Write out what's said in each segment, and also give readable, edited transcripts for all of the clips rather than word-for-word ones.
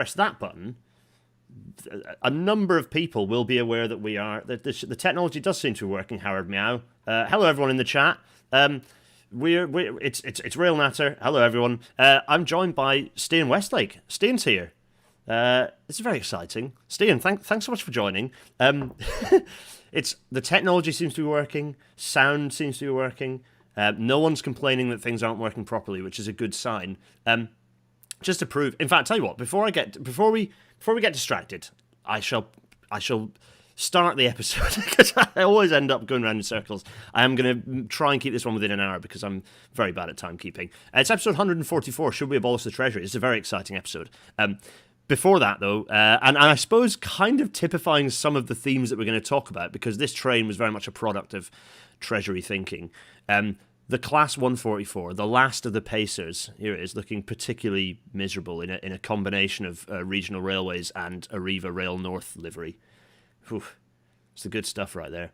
press that button, a number of people will be aware that the technology does seem to be working. Howard Meow. Hello, everyone in the chat. It's Real Natter. Hello, everyone. I'm joined by Stian Westlake. Stian's here. It's very exciting. Stian, thanks so much for joining. It's the technology seems to be working. Sound seems to be working. No one's complaining that things aren't working properly, which is a good sign. Just to prove, in fact, tell you what. Before we get distracted, I shall start the episode because I always end up going around in circles. I am going to try and keep this one within an hour because I'm very bad at timekeeping. It's episode 144. Should we abolish the treasury? It's a very exciting episode. Before that, though, and I suppose kind of typifying some of the themes that we're going to talk about, because this train was very much a product of treasury thinking. The Class 144, the last of the Pacers, here it is, looking particularly miserable in a combination of regional railways and Arriva Rail North livery. Whew, it's the good stuff right there.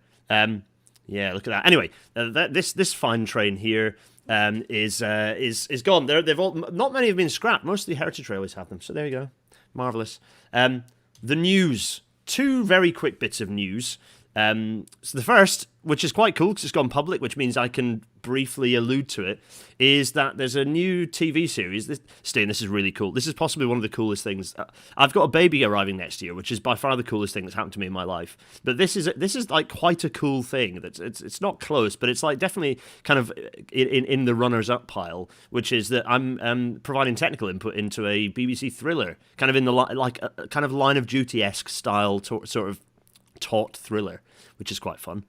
Yeah, look at that. Anyway, this fine train here is gone. They've all, not many have been scrapped. Most of the heritage railways have them. So there you go. Marvellous. The news. Two very quick bits of news. So the first, which is quite cool because it's gone public, which means I can briefly allude to it, is that there's a new TV series. Stian, this is really cool. This is possibly one of the coolest things. I've got a baby arriving next year, which is by far the coolest thing that's happened to me in my life. But this is like quite a cool thing. It's not close, but it's like definitely kind of in the runners-up pile, which is that I'm providing technical input into a BBC thriller, kind of in the kind of Line of Duty-esque style sort of taut thriller, which is quite fun.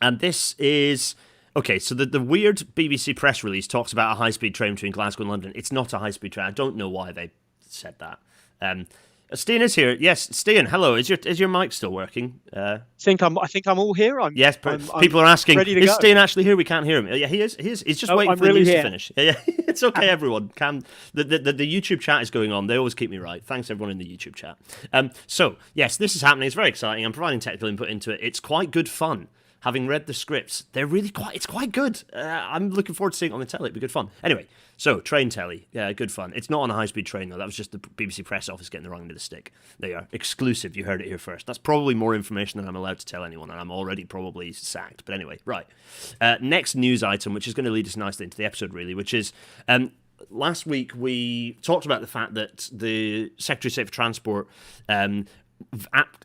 And this is... Okay, so the weird BBC press release talks about a high-speed train between Glasgow and London. It's not a high-speed train. I don't know why they said that. Stian is here. Yes, Stian, hello. Is your mic still working? I think I'm all here. Yes, people are asking, is go. Stian actually here? We can't hear him. Yeah, he is. He's just waiting for the news to finish. Yeah, it's okay, everyone. The YouTube chat is going on. They always keep me right. Thanks, everyone in the YouTube chat. So, yes, this is happening. It's very exciting. I'm providing technical input into it. It's quite good fun. Having read the scripts, it's quite good. I'm looking forward to seeing it on the telly. It'll be good fun. Anyway, so train telly, yeah, good fun. It's not on a high-speed train, though. That was just the BBC press office getting the wrong end of the stick. There you are. Exclusive. You heard it here first. That's probably more information than I'm allowed to tell anyone, and I'm already probably sacked. But anyway, right. Next news item, which is going to lead us nicely into the episode, really, which is... last week, we talked about the fact that the Secretary of State for Transport...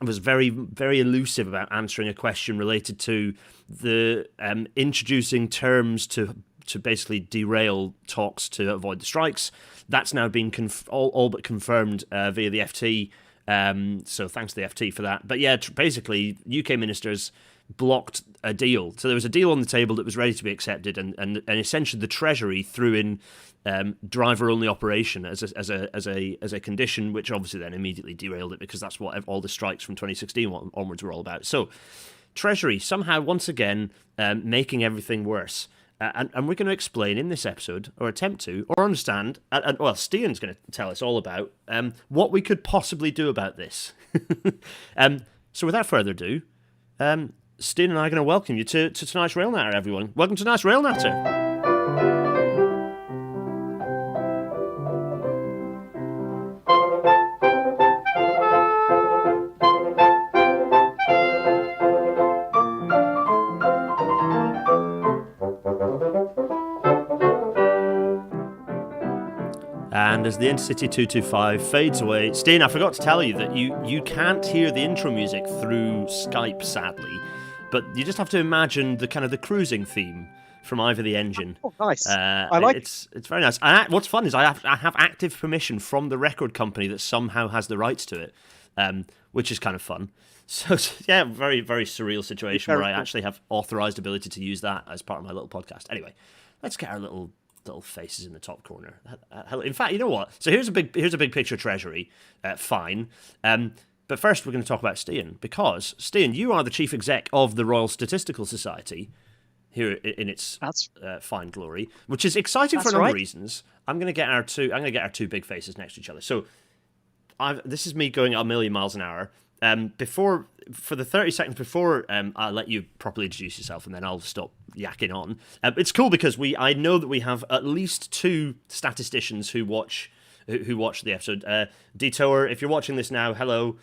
was very, very elusive about answering a question related to the introducing terms to basically derail talks to avoid the strikes. That's now been all but confirmed via the FT. So thanks to the FT for that. But yeah, basically, UK ministers blocked a deal. So there was a deal on the table that was ready to be accepted, and essentially the Treasury threw in driver-only operation as a condition, which obviously then immediately derailed it because that's what all the strikes from 2016 onwards were all about. So Treasury somehow once again making everything worse. And we're going to explain in this episode, or attempt to, or understand, well, Stian's going to tell us all about what we could possibly do about this. So without further ado, Stian and I are going to welcome you to tonight's Rail Natter, everyone. Welcome to tonight's Rail Natter. And as the Intercity 225 fades away, Stian, I forgot to tell you that you can't hear the intro music through Skype, sadly, but you just have to imagine the kind of the cruising theme from Ivor the Engine. Oh, nice. I like it's very nice. And what's fun is I have active permission from the record company that somehow has the rights to it, which is kind of fun. So yeah, very, very surreal situation where I actually have authorized ability to use that as part of my little podcast. Anyway, let's get our little faces in the top corner. In fact, you know what? So here's a big picture of Treasury. Fine. But first we're going to talk about Stian, because Stian, you are the chief exec of the Royal Statistical Society here in its fine glory, which is exciting for a number of reasons. I'm going to get our two big faces next to each other. So this is me going a million miles an hour. For the 30 seconds before I'll let you properly introduce yourself, and then I'll stop yakking on. It's cool because I know that we have at least two statisticians who watch who watched the episode. Detour, if you're watching this now, hello.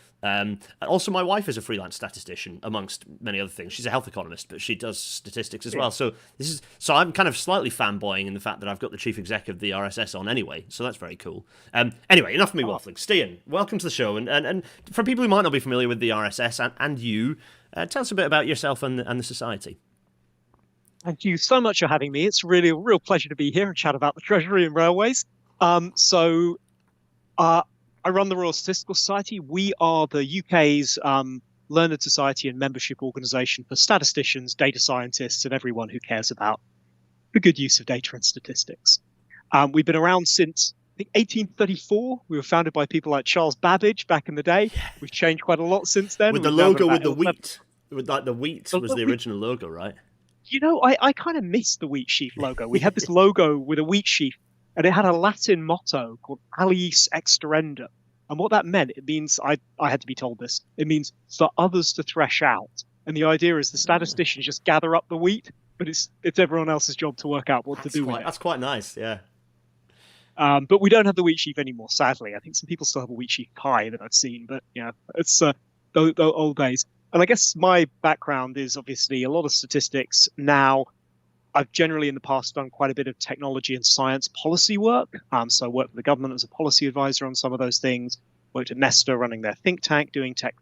Also, my wife is a freelance statistician, amongst many other things. She's a health economist, but she does statistics as well. So I'm kind of slightly fanboying in the fact that I've got the chief exec of the RSS on anyway. So that's very cool. Anyway, enough of me waffling. Stian, welcome to the show. And for people who might not be familiar with the RSS and you, tell us a bit about yourself and the society. Thank you so much for having me. It's really a real pleasure to be here and chat about the Treasury and railways. I run the Royal Statistical Society. We are the UK's learned society and membership organisation for statisticians, data scientists, and everyone who cares about the good use of data and statistics. We've been around since, I think, 1834. We were founded by people like Charles Babbage back in the day. We've changed quite a lot since then. With the logo with the wheat. With like the wheat was the original logo, right? You know, I kind of miss the wheat sheaf logo. We had this logo with a wheat sheaf, and it had a Latin motto called Aliis Exterenda. And what that meant, it means, I had to be told this, it means for others to thresh out. And the idea is the statisticians just gather up the wheat, but it's everyone else's job to work out what to do with it. That's quite nice, yeah. But we don't have the wheat sheaf anymore, sadly. I think some people still have a wheat sheaf pie that I've seen, but yeah, it's the old days. And I guess my background is obviously a lot of statistics. Now, I've generally in the past done quite a bit of technology and science policy work. So I worked for the government as a policy advisor on some of those things. Worked at Nesta running their think tank, doing tech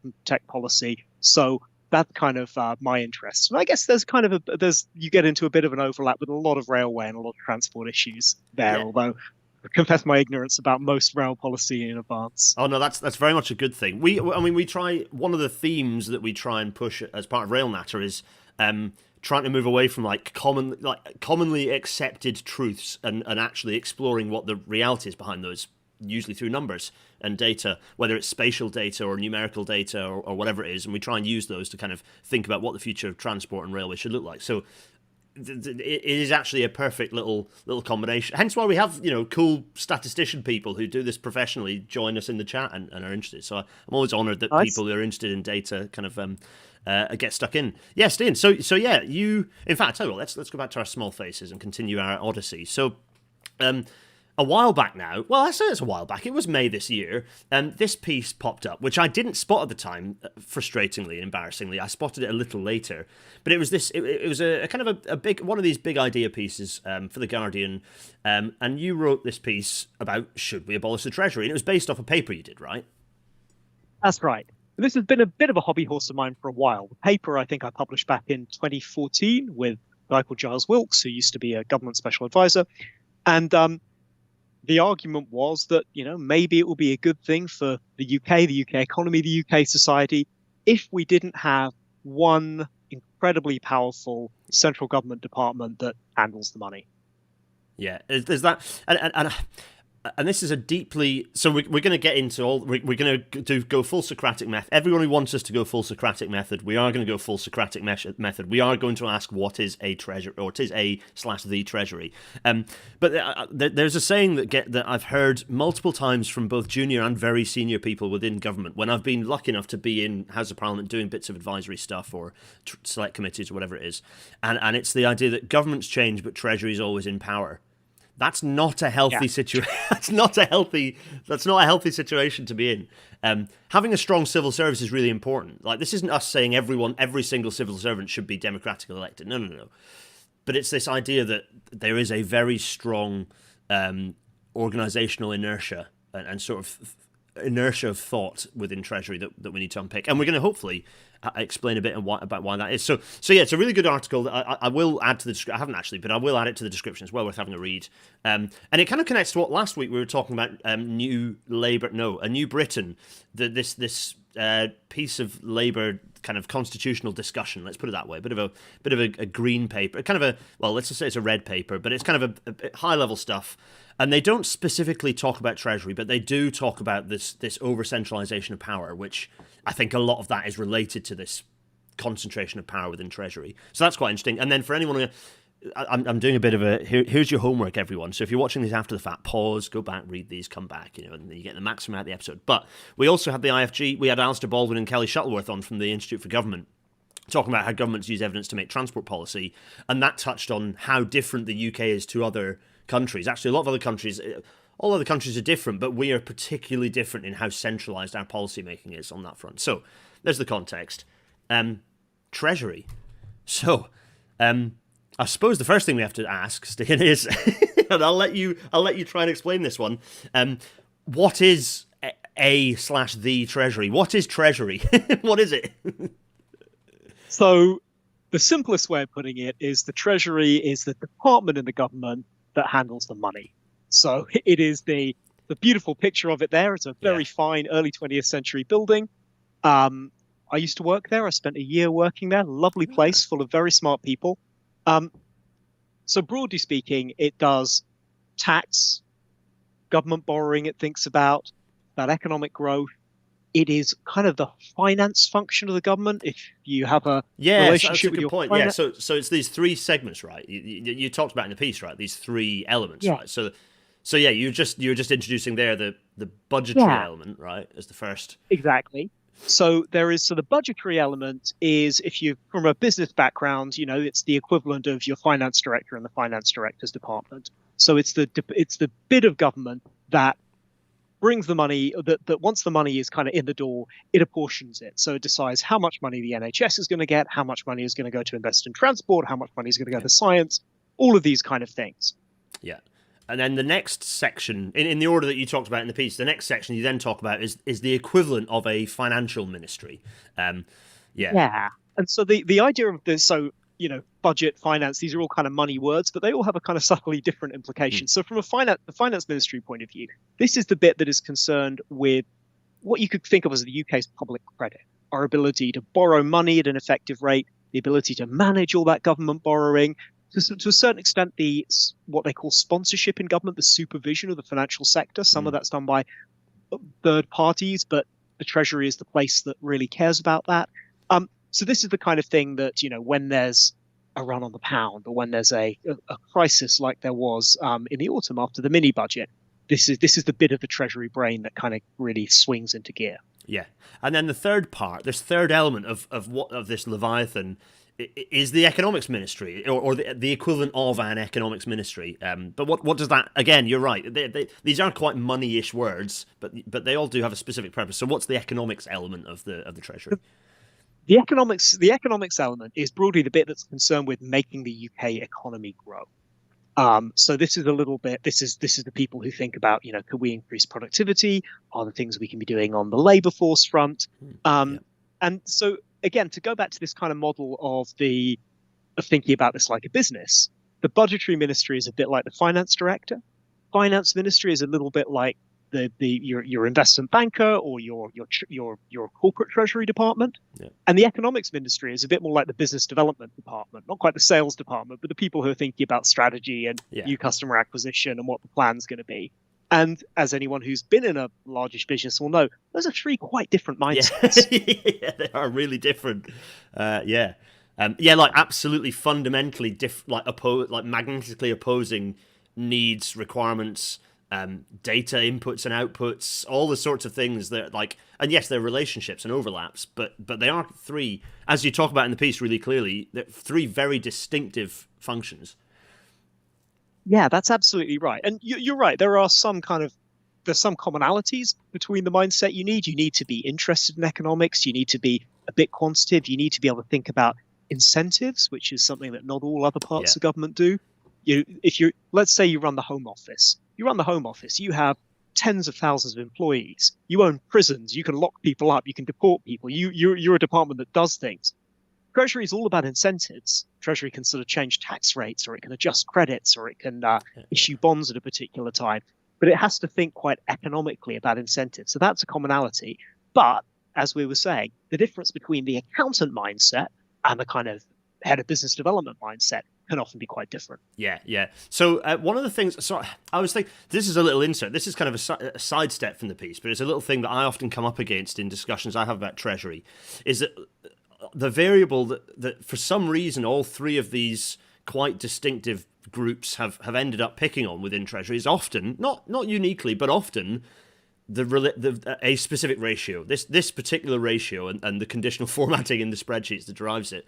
policy. So that's kind of my interest. And I guess there's kind of you get into a bit of an overlap with a lot of railway and a lot of transport issues there. Yeah. Although I confess my ignorance about most rail policy in advance. Oh no, that's very much a good thing. We try, one of the themes that we try and push as part of Rail Natter is trying to move away from commonly accepted truths and actually exploring what the reality is behind those, usually through numbers and data, whether it's spatial data or numerical data or whatever it is, and we try and use those to kind of think about what the future of transport and railway should look like. So it is actually a perfect little combination. Hence why we have, cool statistician people who do this professionally join us in the chat and are interested. So I'm always honoured that people who are interested in data kind of get stuck in. Yeah, Stian. So yeah, you. In fact, I tell you what, let's go back to our small faces and continue our odyssey. So, a while back now, well, I say it's a while back, it was May this year, this piece popped up, which I didn't spot at the time, frustratingly and embarrassingly. I spotted it a little later, but it was it was a kind of a big, one of these big idea pieces for The Guardian, and you wrote this piece about, should we abolish the Treasury? And it was based off a paper you did, right? That's right. This has been a bit of a hobby horse of mine for a while. The paper, I think I published back in 2014 with a guy called Giles Wilkes, who used to be a government special advisor. And the argument was that, maybe it will be a good thing for the UK economy, the UK society, if we didn't have one incredibly powerful central government department that handles the money. Yeah, there's that. And this is a deeply... So we're going to get into all... We're going to go full Socratic method. Everyone who wants us to go full Socratic method, we are going to go full Socratic method. We are going to ask what is a treasury, or it is a/the treasury. But there's a saying that I've heard multiple times from both junior and very senior people within government when I've been lucky enough to be in House of Parliament doing bits of advisory stuff or select committees or whatever it is. And it's the idea that governments change, but treasury is always in power. That's not a healthy situation. That's not a healthy situation to be in. Having a strong civil service is really important. Like, this isn't us saying every single civil servant should be democratically elected. No. But it's this idea that there is a very strong organisational inertia and sort of inertia of thought within Treasury that we need to unpick, and we're going to hopefully explain a bit about why that is. So yeah, it's a really good article that I will add to the description. I haven't actually, but I will add it to the description. It's well worth having a read. And it kind of connects to what last week we were talking about. A New Britain. This piece of Labour kind of constitutional discussion. Let's put it that way. A bit of a green paper. Kind of let's just say it's a red paper, but it's kind of a high level stuff. And they don't specifically talk about Treasury, but they do talk about this over-centralisation of power, which I think a lot of that is related to this concentration of power within Treasury. So that's quite interesting. And then for anyone, I'm doing a bit of here's your homework, everyone. So if you're watching this after the fact, pause, go back, read these, come back, and you get the maximum out of the episode. But we also had the IFG, we had Alistair Baldwin and Kelly Shuttleworth on from the Institute for Government, talking about how governments use evidence to make transport policy. And that touched on how different the UK is to other countries. Actually, a lot of other countries, all other countries are different, but we are particularly different in how centralised our policy making is on that front. So there's the context. Treasury. So I suppose the first thing we have to ask, Stian, is, and I'll let you try and explain this one. What is the Treasury? What is Treasury? What is it? So the simplest way of putting it is the Treasury is the department in the government that handles the money. So it is the beautiful picture of it there. It's a very fine early 20th century building. I used to work there. I spent a year working there. Lovely place full of very smart people. So broadly speaking, it does tax, government borrowing. It thinks about economic growth. It is kind of the finance function of the government. If you have a relationship with your point. Yeah, so it's these three segments, right? You talked about in the piece, right? These three elements, right? So yeah, you were just introducing there the budgetary element, right, as the first. Exactly. So the budgetary element is, if you from a business background, it's the equivalent of your finance director and the finance director's department. So it's the bit of government that brings the money, that once the money is kind of in the door, it apportions it. So it decides how much money the NHS is going to get, how much money is going to go to invest in transport, how much money is going to go to science, all of these kind of things. Yeah. And then the next section, in the order that you talked about in the piece, the next section you then talk about is the equivalent of a financial ministry. Yeah. And so the idea of this, budget, finance, these are all kind of money words, but they all have a kind of subtly different implication. So from the finance ministry point of view, this is the bit that is concerned with what you could think of as the UK's public credit, our ability to borrow money at an effective rate, the ability to manage all that government borrowing, to a certain extent, what they call sponsorship in government, the supervision of the financial sector. Some of that's done by third parties, but the Treasury is the place that really cares about that. So this is the kind of thing that, when there's a run on the pound, or when there's a crisis like there was in the autumn after the mini budget, this is the bit of the Treasury brain that kind of really swings into gear. Yeah, and then the third part, this third element of this Leviathan, is the economics ministry, or the equivalent of an economics ministry. But what does that? Again, you're right. These are quite money-ish words, but they all do have a specific purpose. So what's the economics element of the Treasury? The economics element is broadly the bit that's concerned with making the UK economy grow. So this is a little bit. This is the people who think about, could we increase productivity? Are there things we can be doing on the labour force front? And so again, to go back to this kind of model of thinking about this like a business, the budgetary ministry is a bit like the finance director. Finance ministry is a little bit like your investment banker or your corporate treasury department. Yeah. And the economics ministry is a bit more like the business development department, not quite the sales department, but the people who are thinking about strategy and new customer acquisition and what the plan's going to be. And as anyone who's been in a largish business will know, those are three quite different mindsets. Yeah, they are really different. Like absolutely fundamentally like magnetically opposing needs, requirements, data inputs and outputs, all the sorts of things that and yes, there are relationships and overlaps, but they are three, as you talk about in the piece really clearly, they're three very distinctive functions. Yeah, that's absolutely right. And you're right. There's some commonalities between the mindset you need. You need to be interested in economics. You need to be a bit quantitative. You need to be able to think about incentives, which is something that not all other parts of government do. Let's say you run the Home Office. You have tens of thousands of employees. You own prisons. You can lock people up. You can deport people. You're a department that does things. Treasury is all about incentives. Treasury can sort of change tax rates, or it can adjust credits, or it can issue bonds at a particular time. But it has to think quite economically about incentives. So that's a commonality. But as we were saying, the difference between the accountant mindset and the kind of head of business development mindset can often be quite different. Yeah. So one of the things, so I was thinking, this is a little insert. This is kind of a sidestep from the piece, but it's a little thing that I often come up against in discussions I have about Treasury, is that the variable that for some reason all three of these quite distinctive groups have ended up picking on within Treasury is often, not uniquely, but often a specific ratio. This particular ratio and the conditional formatting in the spreadsheets that drives it,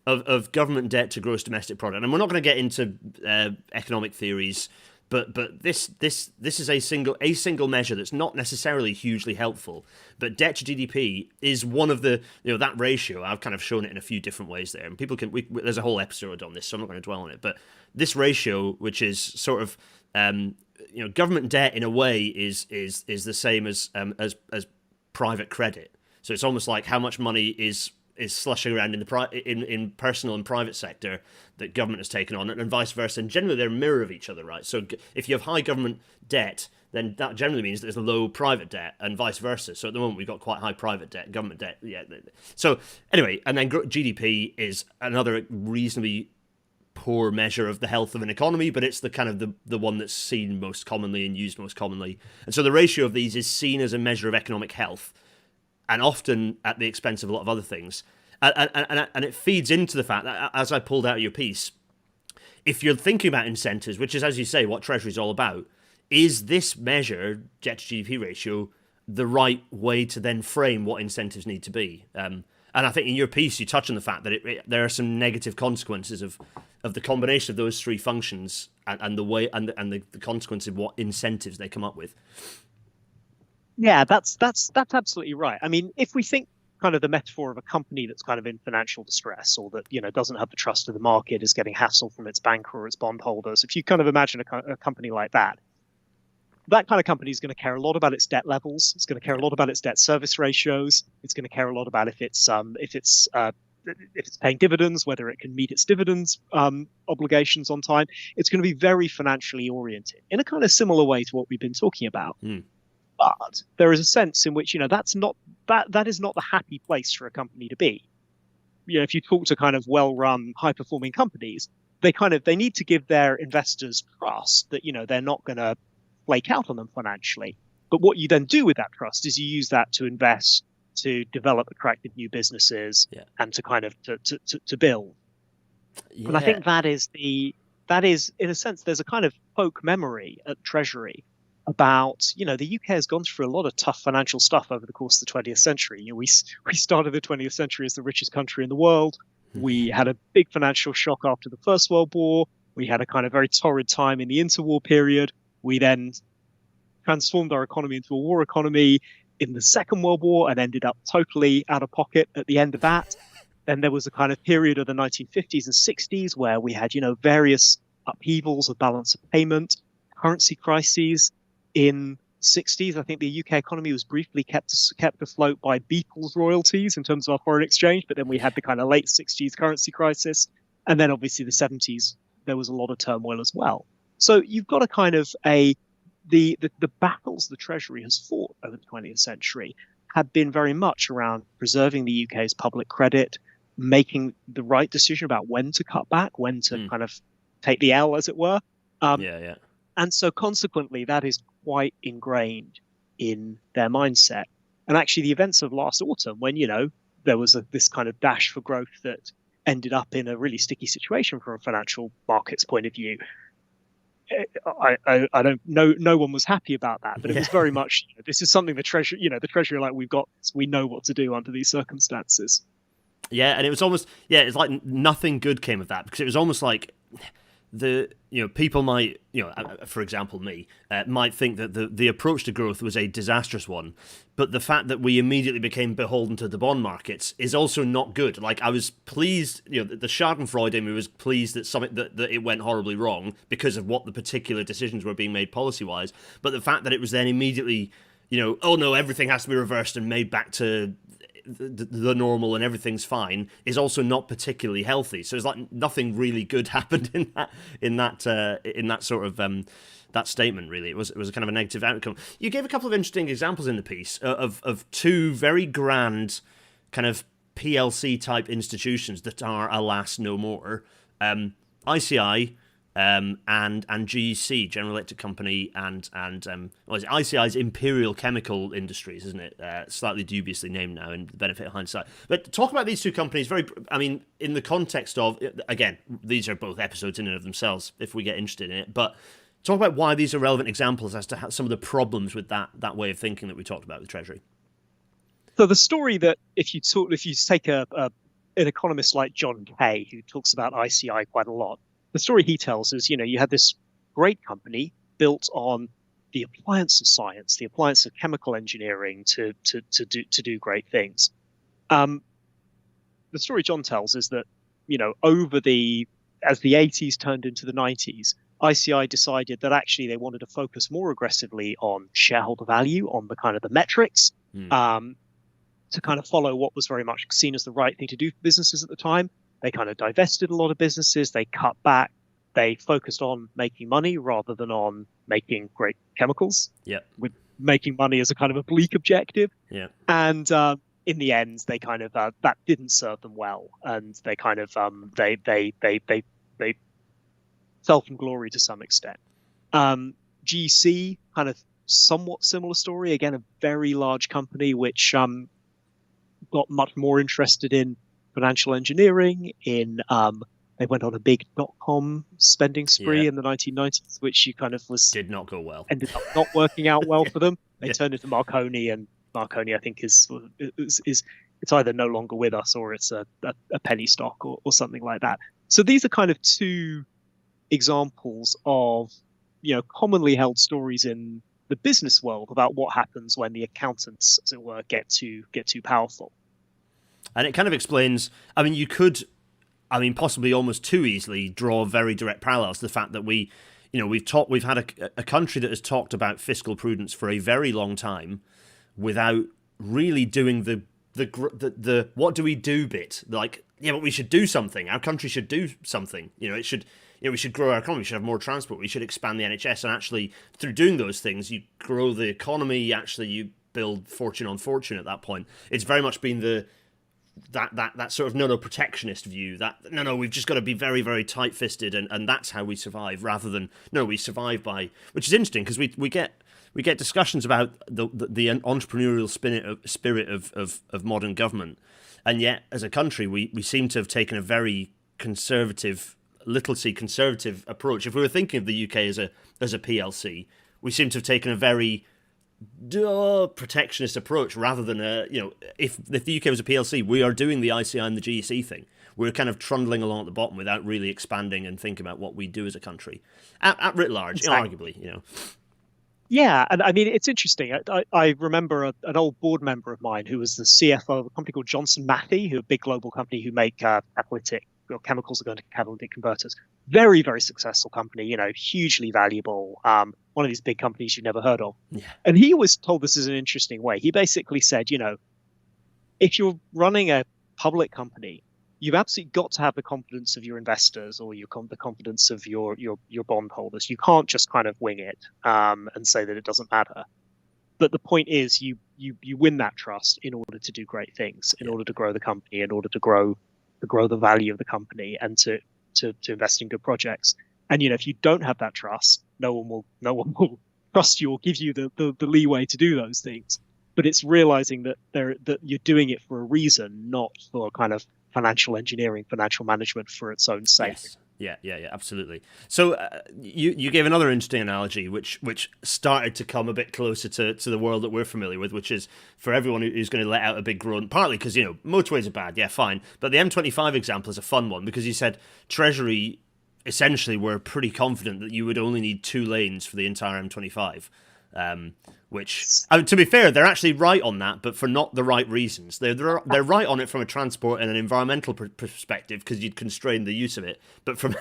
of government debt to gross domestic product. And we're not going to get into economic theories But this is a single measure that's not necessarily hugely helpful. But debt to GDP is one of the, that ratio. I've kind of shown it in a few different ways there, and people can. There's a whole episode on this, so I'm not going to dwell on it. But this ratio, which is sort of government debt in a way, is the same as private credit. So it's almost like how much money is slushing around in personal and private sector that government has taken on, and vice versa. And generally, they're a mirror of each other, right? So if you have high government debt, then that generally means there's low private debt, and vice versa. So at the moment, we've got quite high private debt, government debt. Yeah. So anyway, and then GDP is another reasonably poor measure of the health of an economy, but it's the kind of the one that's seen most commonly and used most commonly. And so the ratio of these is seen as a measure of economic health, and often at the expense of a lot of other things. And it feeds into the fact that, as I pulled out of your piece, if you're thinking about incentives, which is, as you say, what Treasury is all about, is this measure, debt to GDP ratio, the right way to then frame what incentives need to be? And I think in your piece, you touch on the fact that there are some negative consequences of the combination of those three functions and the way and the consequence of what incentives they come up with. Yeah, that's absolutely right. I mean, if we think kind of the metaphor of a company that's kind of in financial distress, or that doesn't have the trust of the market, is getting hassle from its banker or its bondholders. If you kind of imagine a company like that kind of company is going to care a lot about its debt levels. It's going to care a lot about its debt service ratios. It's going to care a lot about if it's paying dividends, whether it can meet its dividends obligations on time. It's going to be very financially oriented in a kind of similar way to what we've been talking about. But there is a sense in which that is not the happy place for a company to be. If you talk to kind of well-run, high-performing companies, they need to give their investors trust that they're not going to flake out on them financially. But what you then do with that trust is you use that to invest, to develop attractive new businesses, and to kind of to build. Yeah. And I think that is in a sense, there's a kind of folk memory at Treasury about, the UK has gone through a lot of tough financial stuff over the course of the 20th century. We started the 20th century as the richest country in the world. We had a big financial shock after the First World War. We had a kind of very torrid time in the interwar period. We then transformed our economy into a war economy in the Second World War and ended up totally out of pocket at the end of that. Then there was a kind of period of the 1950s and 60s where we had, various upheavals of balance of payment, currency crises. In 60s, I think the UK economy was briefly kept afloat by Beatles royalties in terms of our foreign exchange, but then we had the kind of late 60s currency crisis, and then obviously the 70s there was a lot of turmoil as well. So you've got a kind of the battles the Treasury has fought over the 20th century have been very much around preserving the UK's public credit, making the right decision about when to cut back, when to kind of take the L, as it were. And so consequently, that is quite ingrained in their mindset. And actually, the events of last autumn, when, there was this kind of dash for growth that ended up in a really sticky situation from a financial markets point of view, I don't know, no one was happy about that. But it was very much, this is something the Treasury are like, we know what to do under these circumstances. Yeah, and it was almost, it's like nothing good came of that, because it was almost like people might, for example, me, might think that the approach to growth was a disastrous one, but the fact that we immediately became beholden to the bond markets is also not good. Like, I was pleased, the Schadenfreude in me was pleased that it went horribly wrong because of what the particular decisions were being made policy-wise, but the fact that it was then immediately, oh no, everything has to be reversed and made back to the normal and everything's fine is also not particularly healthy. So it's like nothing really good happened in that sort of that statement. Really, it was a kind of a negative outcome. You gave a couple of interesting examples in the piece of two very grand kind of PLC type institutions that are, alas, no more. ICI. And GEC, General Electric Company, and ICI's Imperial Chemical Industries, isn't it? Slightly dubiously named now, in the benefit of hindsight. But talk about these two companies in the context of, again, these are both episodes in and of themselves, if we get interested in it, but talk about why these are relevant examples as to some of the problems with that way of thinking that we talked about with Treasury. So the story that, if you take an economist like John Kay, who talks about ICI quite a lot, the story he tells is, you had this great company built on the appliance of science, the appliance of chemical engineering to do great things. The story John tells is that, as the 80s turned into the 90s, ICI decided that actually they wanted to focus more aggressively on shareholder value, on the kind of the metrics, to kind of follow what was very much seen as the right thing to do for businesses at the time. They kind of divested a lot of businesses. They cut back. They focused on making money rather than on making great chemicals. Yeah. With making money as a kind of oblique objective. Yeah. And in the end, they kind of that didn't serve them well, and they kind of they fell from glory to some extent. GC, kind of somewhat similar story. Again, a very large company which got much more interested in financial engineering. They went on a big .com spending spree in the 1990s, which did not go well. Ended up not working out well for them. They turned into Marconi, and Marconi, I think, is it's either no longer with us or it's a penny stock or something like that. So these are kind of two examples of commonly held stories in the business world about what happens when the accountants, as it were, get too powerful. And it kind of explains. I mean, you could. Possibly almost too easily draw very direct parallels to the fact that we've had a country that has talked about fiscal prudence for a very long time without really doing the what do we do bit. Like, but we should do something. Our country should do something. We should grow our economy. We should have more transport. We should expand the NHS. And actually, through doing those things, you grow the economy. Actually, you build fortune on fortune at that point. It's very much been that sort of protectionist view that we've just got to be very, very tight-fisted and that's how we survive, rather than we survive by, which is interesting because we get discussions about the entrepreneurial spirit of modern government, and yet as a country we seem to have taken a very conservative approach. If we were thinking of the UK as a PLC, we seem to have taken a very protectionist approach rather than if the UK was a PLC, we are doing the ICI and the GEC thing. We're kind of trundling along at the bottom without really expanding and thinking about what we do as a country at writ large. Exactly. Arguably, Yeah, and I mean it's interesting. I remember an old board member of mine who was the CFO of a company called Johnson Matthey, who a big global company who make chemicals that go into catalytic converters. Very, very successful company, hugely valuable. One of these big companies you've never heard of. Yeah. And he always told this in an interesting way. He basically said, if you're running a public company, you've absolutely got to have the confidence of your investors or the confidence of your bondholders. You can't just kind of wing it and say that it doesn't matter. But the point is, you win that trust in order to do great things, in order to grow the company, in order to grow the value of the company, and to invest in good projects. And if you don't have that trust, no one will trust you or give you the leeway to do those things. But it's realizing that you're doing it for a reason, not for kind of financial engineering, financial management for its own sake. Yes. Yeah, absolutely. So you gave another interesting analogy, which started to come a bit closer to the world that we're familiar with, which is for everyone who's going to let out a big groan, partly because, motorways are bad, yeah, fine. But the M25 example is a fun one because you said Treasury essentially were pretty confident that you would only need 2 lanes for the entire M25. Which, to be fair, they're actually right on that, but for not the right reasons. They're right on it from a transport and an environmental perspective because you'd constrain the use of it. But from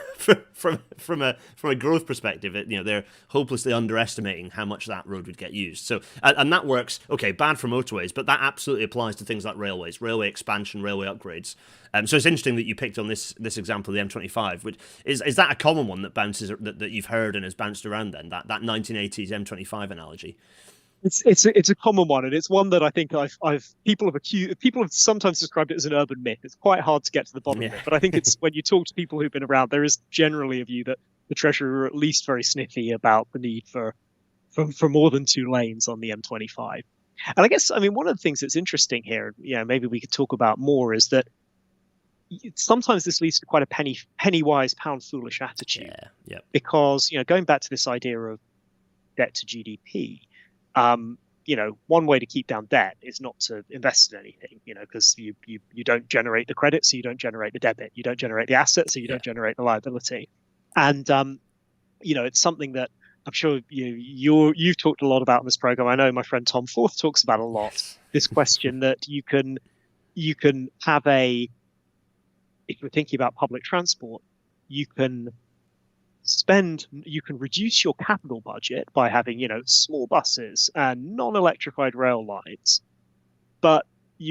a growth perspective, they're hopelessly underestimating how much that road would get used. So and that works. Okay, bad for motorways, but that absolutely applies to things like railways, railway expansion, railway upgrades. So it's interesting that you picked on this example of the M25. Which is that a common one that bounces that you've heard and has bounced around? Then that 1980s M25 analogy. It's a common one, and it's one that I think people have sometimes described it as an urban myth. It's quite hard to get to the bottom of it, but I think it's when you talk to people who've been around, there is generally a view that the Treasury are at least very sniffy about the need for more than 2 lanes on the M25. And I guess, one of the things that's interesting here, maybe we could talk about more, is that sometimes this leads to quite a penny wise, pound foolish attitude. Yeah. Because going back to this idea of debt to GDP. One way to keep down debt is not to invest in anything, because you don't generate the credit, so you don't generate the debit, you don't generate the asset, so you don't generate the liability. And it's something that I'm sure you've talked a lot about in this program. I know my friend Tom Forth talks about a lot. Yes. This question that you can have if you're thinking about public transport, you can you can reduce your capital budget by having, small buses and non-electrified rail lines, but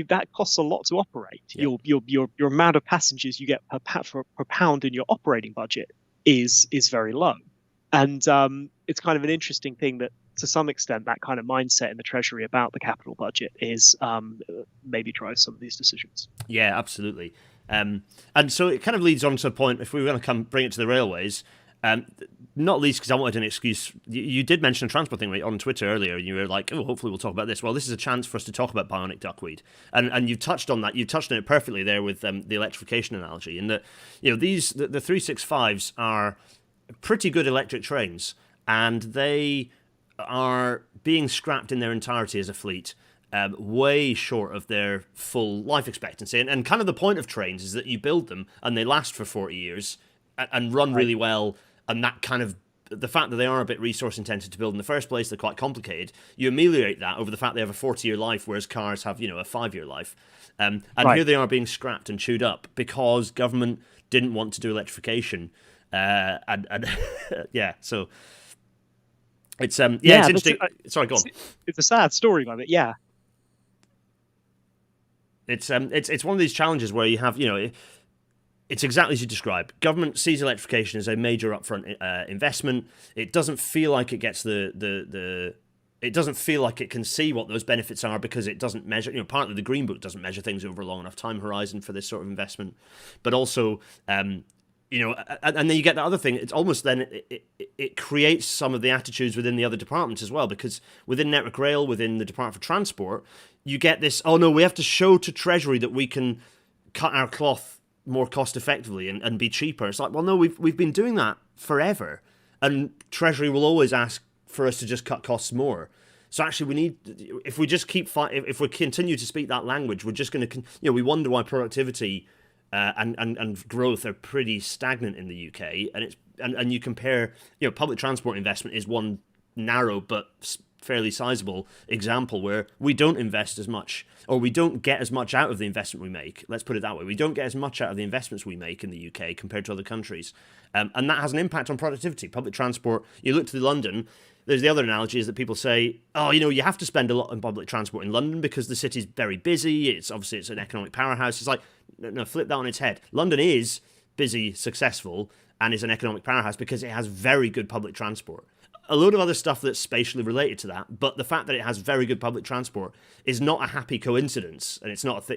that costs a lot to operate. Yep. Your amount of passengers you get per pound in your operating budget is very low, and it's kind of an interesting thing that to some extent that kind of mindset in the Treasury about the capital budget is maybe drives some of these decisions. Yeah, absolutely. And so it kind of leads on to a point, if we were going to bring it to the railways, not least because I wanted an excuse. You did mention a transport thing on Twitter earlier, and you were like, oh, hopefully we'll talk about this. Well, this is a chance for us to talk about bionic duckweed. And you touched on that. You touched on it perfectly there with the electrification analogy, in that, the 365s are pretty good electric trains, and they are being scrapped in their entirety as a fleet. Way short of their full life expectancy. And kind of the point of trains is that you build them and they last for 40 years and run really well. And that kind of, the fact that they are a bit resource intensive to build in the first place, they're quite complicated. You ameliorate that over the fact they have a 40-year life, whereas cars have, a 5-year life. And here they are being scrapped and chewed up because government didn't want to do electrification. And so it's, it's interesting. Sorry, go on. It's a sad story, but yeah. It's one of these challenges where you have, it's exactly as you described. Government sees electrification as a major upfront investment. It doesn't feel like it gets it doesn't feel like it can see what those benefits are because it doesn't measure, partly the Green Book doesn't measure things over a long enough time horizon for this sort of investment. But also, and then you get the other thing. It's almost then it creates some of the attitudes within the other departments as well, because within Network Rail, within the Department for Transport, you get this, oh no, we have to show to Treasury that we can cut our cloth more cost effectively and be cheaper. It's like, well, no, we've been doing that forever, and Treasury will always ask for us to just cut costs more. So actually, we need, if we just if we continue to speak that language, we're just going to, we wonder why productivity and growth are pretty stagnant in the UK, and you compare, public transport investment is one narrow but fairly sizable example where we don't invest as much, or we don't get as much out of the investment we make. Let's put it that way. We don't get as much out of the investments we make in the UK compared to other countries. And that has an impact on productivity. Public transport, you look to London, there's the other analogy is that people say, oh, you have to spend a lot on public transport in London because the city's very busy. It's an economic powerhouse. It's like, no, flip that on its head. London is busy, successful, and is an economic powerhouse because it has very good public transport. A load of other stuff that's spatially related to that, but the fact that it has very good public transport is not a happy coincidence, and it's not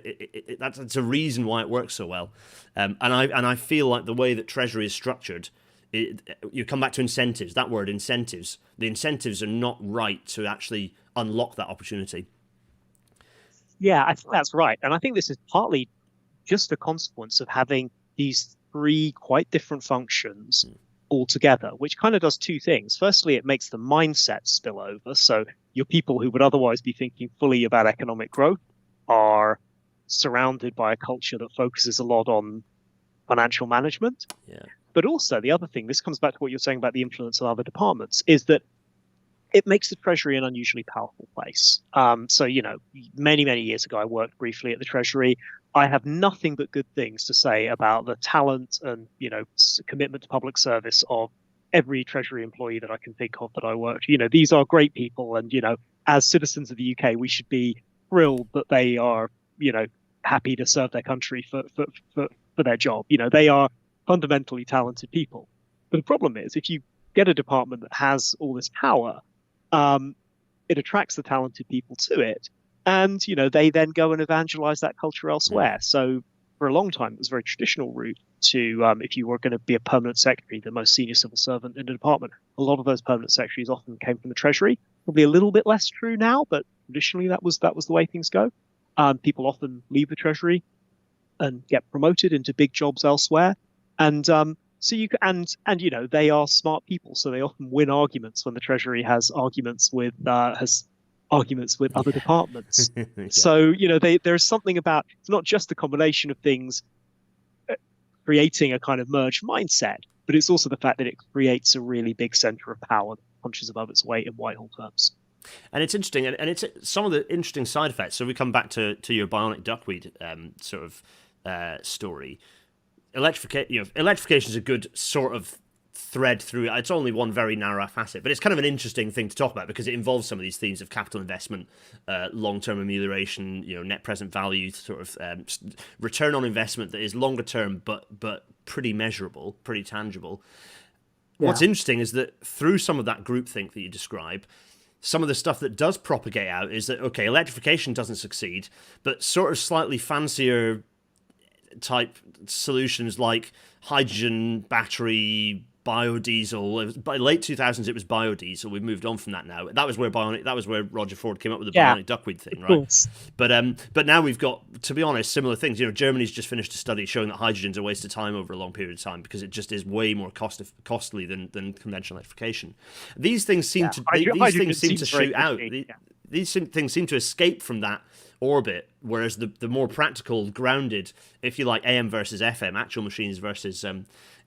that's a reason why it works so well. And I feel like the way that Treasury is structured, you come back to incentives. That word, incentives. The incentives are not right to actually unlock that opportunity. Yeah, I think that's right, and I think this is partly just a consequence of having these three quite different functions altogether, which kind of does two things. Firstly, it makes the mindset spill over. So your people who would otherwise be thinking fully about economic growth are surrounded by a culture that focuses a lot on financial management. Yeah. But also the other thing, this comes back to what you're saying about the influence of other departments, is that it makes the Treasury an unusually powerful place. So, many, many years ago, I worked briefly at the Treasury. I have nothing but good things to say about the talent and, commitment to public service of every Treasury employee that I can think of that I worked. These are great people. And, as citizens of the UK, we should be thrilled that they are, happy to serve their country for their job. They are fundamentally talented people. But the problem is, if you get a department that has all this power, it attracts the talented people to it. And, they then go and evangelize that culture elsewhere. So for a long time, it was a very traditional route to, if you were going to be a permanent secretary, the most senior civil servant in the department, a lot of those permanent secretaries often came from the Treasury. Probably a little bit less true now, but traditionally that was the way things go. People often leave the Treasury and get promoted into big jobs elsewhere. And so they are smart people, so they often win arguments when the Treasury has arguments with other departments. Yeah. So there's something about, it's not just a combination of things creating a kind of merged mindset, but it's also the fact that it creates a really big center of power that punches above its weight in Whitehall terms. And it's interesting, and it's some of the interesting side effects. So we come back to your bionic duckweed sort of story. Electrification is a good sort of thread through. It's only one very narrow facet, but it's kind of an interesting thing to talk about because it involves some of these themes of capital investment, long-term amelioration, net present value, sort of return on investment that is longer term, but pretty measurable, pretty tangible. Yeah. What's interesting is that through some of that groupthink that you describe, some of the stuff that does propagate out is that, okay, electrification doesn't succeed, but sort of slightly fancier type solutions like hydrogen, battery, biodiesel. By late 2000s, it was biodiesel. We've moved on from that now. That was where Roger Ford came up with the bionic duckweed thing, right? But now we've got, to be honest, similar things. Germany's just finished a study showing that hydrogen's a waste of time over a long period of time because it just is way more costly than conventional electrification. These things seem to shoot out. These things seem to escape from that orbit, whereas the more practical, grounded, if you like, AM versus FM, actual machines versus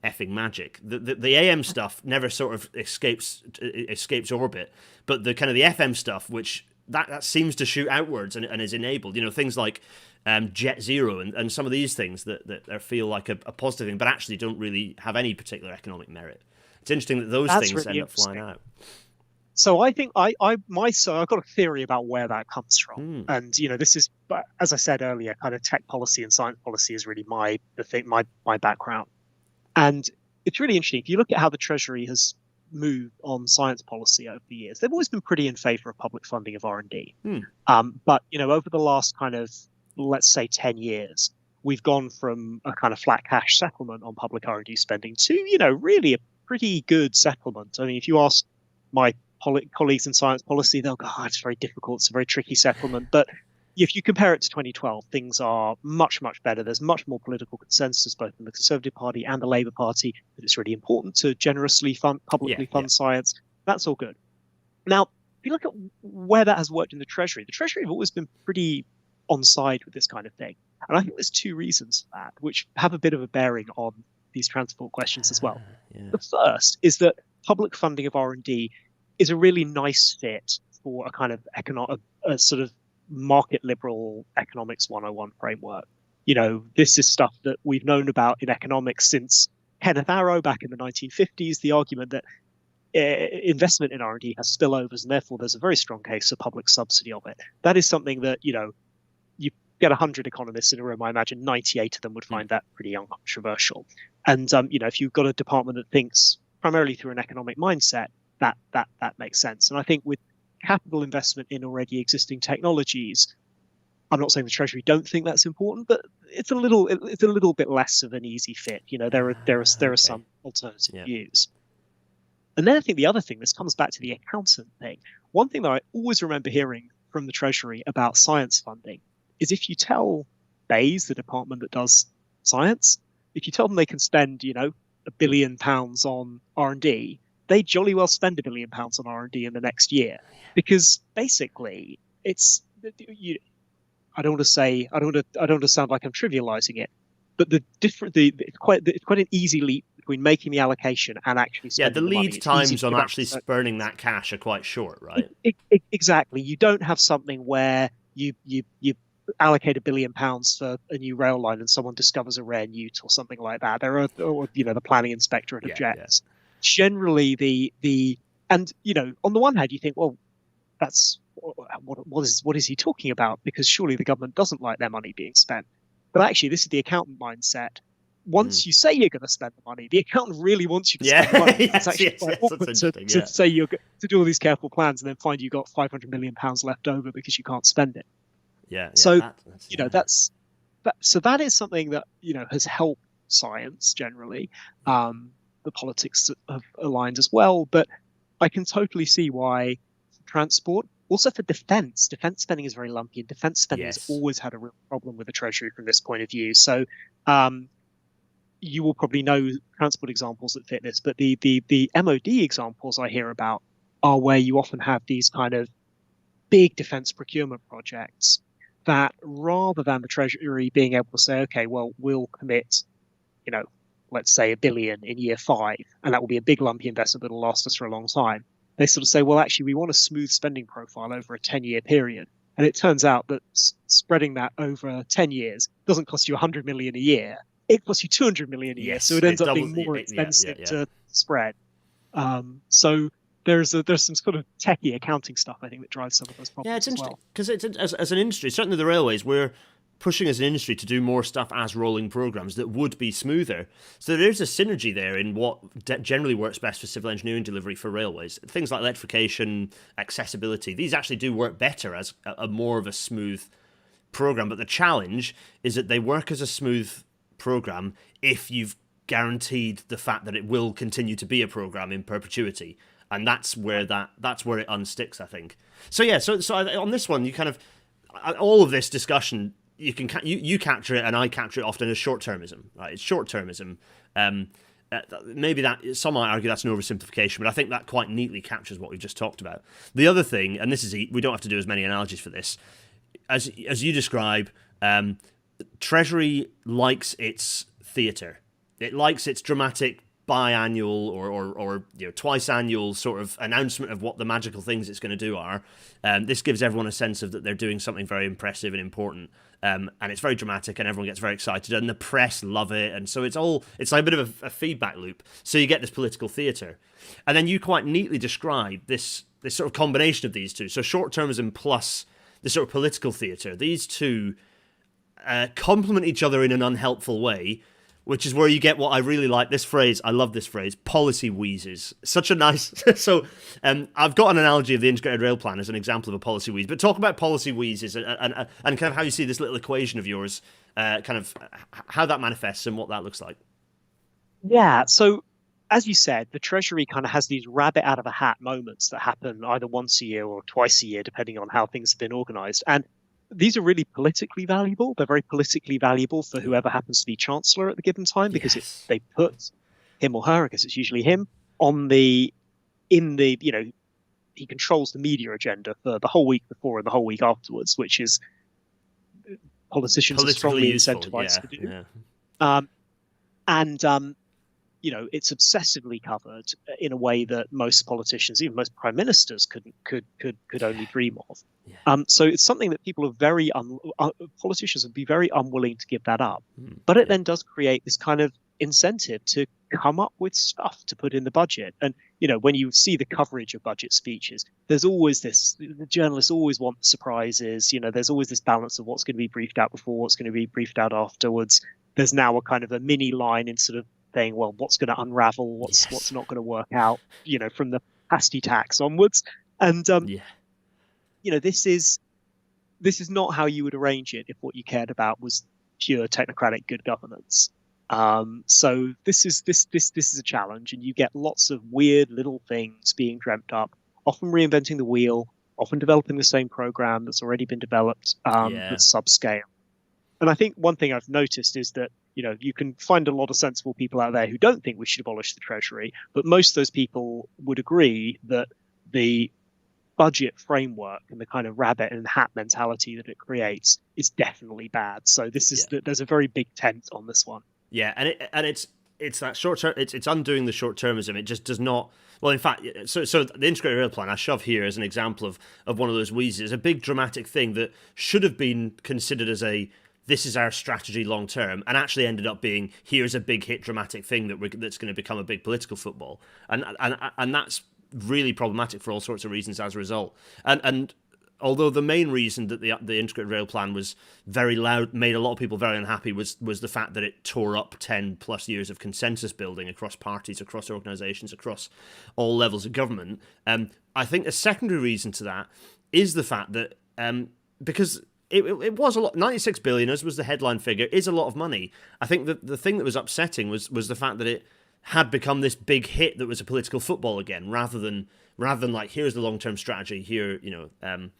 effing magic. The AM stuff never sort of escapes orbit, but the kind of the FM stuff, which that seems to shoot outwards and is enabled. Things like Jet Zero and some of these things that feel like a positive thing, but actually don't really have any particular economic merit. It's interesting that those things really end up flying out. So I think I've got a theory about where that comes from, and this is, as I said earlier, kind of tech policy and science policy is really my background, and it's really interesting. If you look at how the Treasury has moved on science policy over the years, they've always been pretty in favour of public funding of R&D, but over the last kind of, let's say, 10 years, we've gone from a kind of flat cash settlement on public R&D spending to really a pretty good settlement. I mean, if you ask my colleagues in science policy, they'll go, it's very difficult, it's a very tricky settlement. But if you compare it to 2012, things are much, much better. There's much more political consensus, both in the Conservative Party and the Labour Party, that it's really important to generously publicly fund science. That's all good. Now, if you look at where that has worked in the Treasury have always been pretty on side with this kind of thing. And I think there's two reasons for that, which have a bit of a bearing on these transport questions as well. The first is that public funding of R&D is a really nice fit for a kind of a sort of market liberal economics 101 framework. This is stuff that we've known about in economics since Kenneth Arrow back in the 1950s, the argument that investment in R&D has spillovers, and therefore there's a very strong case for public subsidy of it. That is something that, you get 100 economists in a room, I imagine 98 of them would find that pretty uncontroversial. And, if you've got a department that thinks primarily through an economic mindset, that makes sense. And I think with capital investment in already existing technologies, I'm not saying the Treasury don't think that's important, but it's a little bit less of an easy fit. There are some alternative views. And then I think the other thing, this comes back to the accountant thing. One thing that I always remember hearing from the Treasury about science funding is if you tell BEIS, the department that does science, if you tell them they can spend, £1 billion on R&D, they jolly well spend £1 billion on R&D in the next year, because basically it's, I don't want to sound like I'm trivializing it, but it's quite an easy leap between making the allocation and actually spending the lead times on actually burning that cash are quite short, right? Exactly. You don't have something where you allocate £1 billion for a new rail line and someone discovers a rare newt or something like that. The planning inspectorate objects. Generally, on the one hand, you think, well, that's what is he talking about? Because surely the government doesn't like their money being spent. But actually, this is the accountant mindset. Once you say you're going to spend the money, the accountant really wants you to spend the money. It's actually quite awkward to say you're to do all these careful plans and then find you've got £500 million left over because you can't spend it. So that is something that has helped science generally. The politics have aligned as well, but I can totally see why transport, also for defense spending is very lumpy, and defense spending has always had a real problem with the Treasury from this point of view. So you will probably know transport examples that fit this, but the MOD examples I hear about are where you often have these kind of big defense procurement projects that, rather than the Treasury being able to say, okay, well, we'll commit, let's say, 1 billion in year 5, and that will be a big lumpy investment that will last us for a long time. They sort of say, well, actually, we want a smooth spending profile over a 10-year period. And it turns out that spreading that over 10 years doesn't cost you 100 million a year. It costs you 200 million a year. So it ends up being more expensive to spread. So there's some sort of techie accounting stuff, I think, that drives some of those problems. Yeah, it's interesting because as an industry, certainly the railways, we're pushing as an industry to do more stuff as rolling programs that would be smoother. So there's a synergy there in what generally works best for civil engineering delivery for railways. Things like electrification, accessibility, these actually do work better as a more of a smooth program. But the challenge is that they work as a smooth program if you've guaranteed the fact that it will continue to be a program in perpetuity. And that's where it unsticks, I think. So yeah, so on this one, you kind of all of this discussion, you capture it and I capture it often as short-termism, right? It's short-termism. Maybe that some might argue that's an oversimplification, but I think that quite neatly captures what we've just talked about. The other thing, and this is we don't have to do as many analogies for this, as you describe, Treasury likes its theatre. It likes its dramatic biannual or twice annual sort of announcement of what the magical things it's going to do are. This gives everyone a sense of that they're doing something very impressive and important, and it's very dramatic and everyone gets very excited and the press love it, and so it's like a bit of a feedback loop. So you get this political theatre, and then you quite neatly describe this sort of combination of these two. So short-termism plus the sort of political theatre. These two complement each other in an unhelpful way, which is where you get what I really like, this phrase, I love this phrase, policy wheezes. Such a nice... So I've got an analogy of the Integrated Rail Plan as an example of a policy wheeze, but talk about policy wheezes and kind of how you see this little equation of yours, kind of how that manifests and what that looks like. Yeah, so as you said, the Treasury kind of has these rabbit out of a hat moments that happen either once a year or twice a year, depending on how things have been organised. And these are really politically valuable. They're very politically valuable for whoever happens to be Chancellor at the given time, because they put him or her, I guess it's usually him, he controls the media agenda for the whole week before and the whole week afterwards, which is politicians are strongly incentivized to do. Yeah. It's obsessively covered in a way that most politicians, even most prime ministers, could only dream of. Yeah. So it's something that people are politicians would be very unwilling to give that up. But it then does create this kind of incentive to come up with stuff to put in the budget. And when you see the coverage of budget speeches, there's always the journalists always want surprises. There's always this balance of what's going to be briefed out before, what's going to be briefed out afterwards. There's now a kind of a mini line in sort of saying, well, what's going to unravel, what's not going to work out, from the pasty tax onwards. And this is not how you would arrange it if what you cared about was pure technocratic good governance. So this is a challenge, and you get lots of weird little things being dreamt up, often reinventing the wheel, often developing the same program that's already been developed, that's subscale. And I think one thing I've noticed is that you can find a lot of sensible people out there who don't think we should abolish the Treasury, but most of those people would agree that the budget framework and the kind of rabbit and hat mentality that it creates is definitely bad. So there's a very big tent on this one. Yeah, and it's that short term. It's undoing the short termism. It just does not. Well, in fact, so the Integrated Rail Plan I shove here as an example of one of those wheezes, a big dramatic thing that should have been considered as this is our strategy long term, and actually ended up being, here's a big hit dramatic thing that's going to become a big political football, and that's really problematic for all sorts of reasons as a result. And although the main reason that the Integrated Rail Plan was very loud, made a lot of people very unhappy, was the fact that it tore up 10 plus years of consensus building across parties, across organisations, across all levels of government. I think a secondary reason to that is the fact that because it was a lot. 96 billion, as was the headline figure, is a lot of money. I think the thing that was upsetting was the fact that it had become this big hit that was a political football again, rather than like, here's the long-term strategy here, and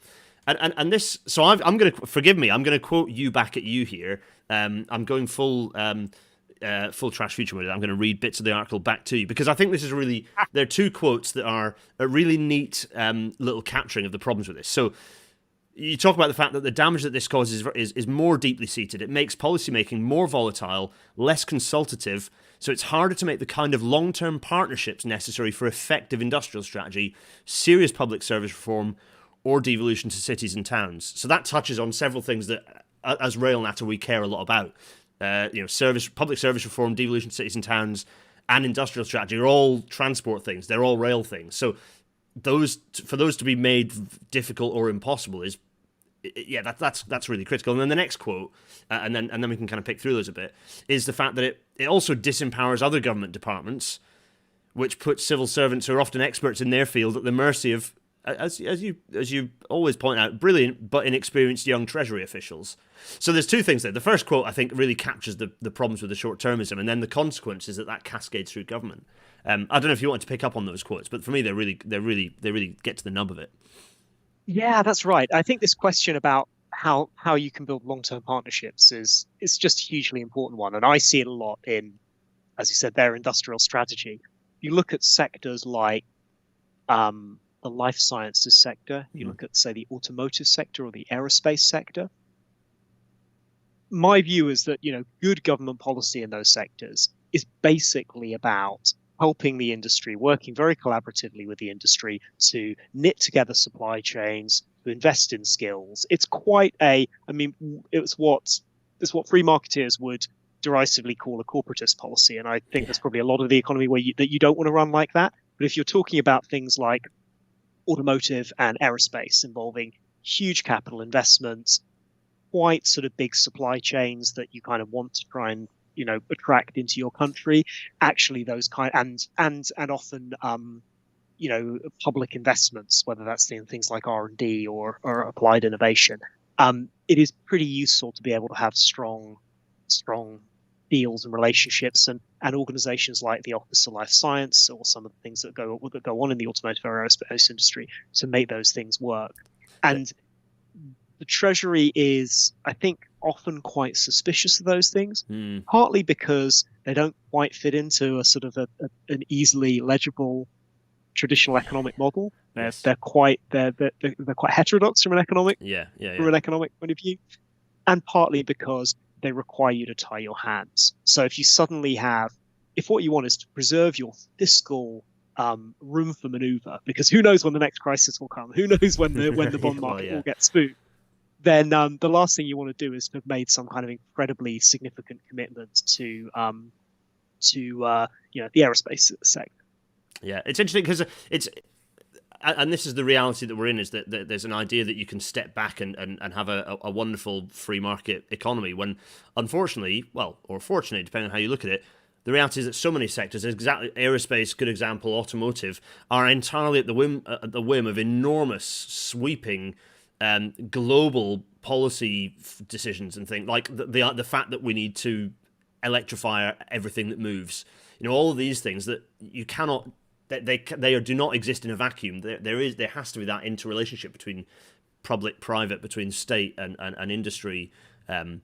this. So I'm going to, forgive me, I'm going to quote you back at you here. I'm going full trash future with it. I'm going to read bits of the article back to you, because I think this is really, there are two quotes that are a really neat little capturing of the problems with this. So you talk about the fact that the damage that this causes is more deeply seated. It makes policymaking more volatile, less consultative, so it's harder to make the kind of long-term partnerships necessary for effective industrial strategy, serious public service reform, or devolution to cities and towns. So that touches on several things that, as RailNatter, we care a lot about. Public service reform, devolution to cities and towns, and industrial strategy are all transport things. They're all rail things. So for those to be made difficult or impossible that's really critical. And then the next quote, and then we can kind of pick through those a bit, is the fact that it also disempowers other government departments, which puts civil servants who are often experts in their field at the mercy of, as you always point out, brilliant but inexperienced young Treasury officials. So there's two things there. The first quote, I think, really captures the problems with the short-termism, and then the consequences that cascades through government. I don't know if you want to pick up on those quotes, but for me, they really get to the nub of it. Yeah, that's right. I think this question about how you can build long-term partnerships is just a hugely important one, and I see it a lot in, as you said, their industrial strategy. You look at sectors like the life sciences sector. You look at, say, the automotive sector or the aerospace sector. My view is that good government policy in those sectors is basically about helping the industry, working very collaboratively with the industry to knit together supply chains, to invest in skills. It's quite it's what free marketeers would derisively call a corporatist policy. And I think there's probably a lot of the economy that you don't want to run like that. But if you're talking about things like automotive and aerospace involving huge capital investments, quite sort of big supply chains that you kind of want to try and attract into your country, actually those and often public investments, whether that's in things like R&D or applied innovation, it is pretty useful to be able to have strong deals and relationships, and organizations like the Office of Life Science or some of the things that go on in the automotive or aerospace industry to make those things work. And the Treasury is, I think, often quite suspicious of those things, partly because they don't quite fit into a sort of an easily legible traditional economic model. Yes. They're quite heterodox from an economic point of view, and partly because they require you to tie your hands. So if what you want is to preserve your fiscal room for maneuver, because who knows when the next crisis will come? Who knows when the bond market will get spooked? Then the last thing you want to do is to have made some kind of incredibly significant commitment to the aerospace sector. Yeah, it's interesting because and this is the reality that we're in, is that there's an idea that you can step back and have a wonderful free market economy when, unfortunately, or fortunately, depending on how you look at it, the reality is that so many sectors, exactly aerospace, good example, automotive, are entirely at the whim of enormous, sweeping, global policy decisions and things like the fact that we need to electrify everything that moves. All of these things that you cannot. They do not exist in a vacuum. There has to be that interrelationship between public, private, between state and industry, and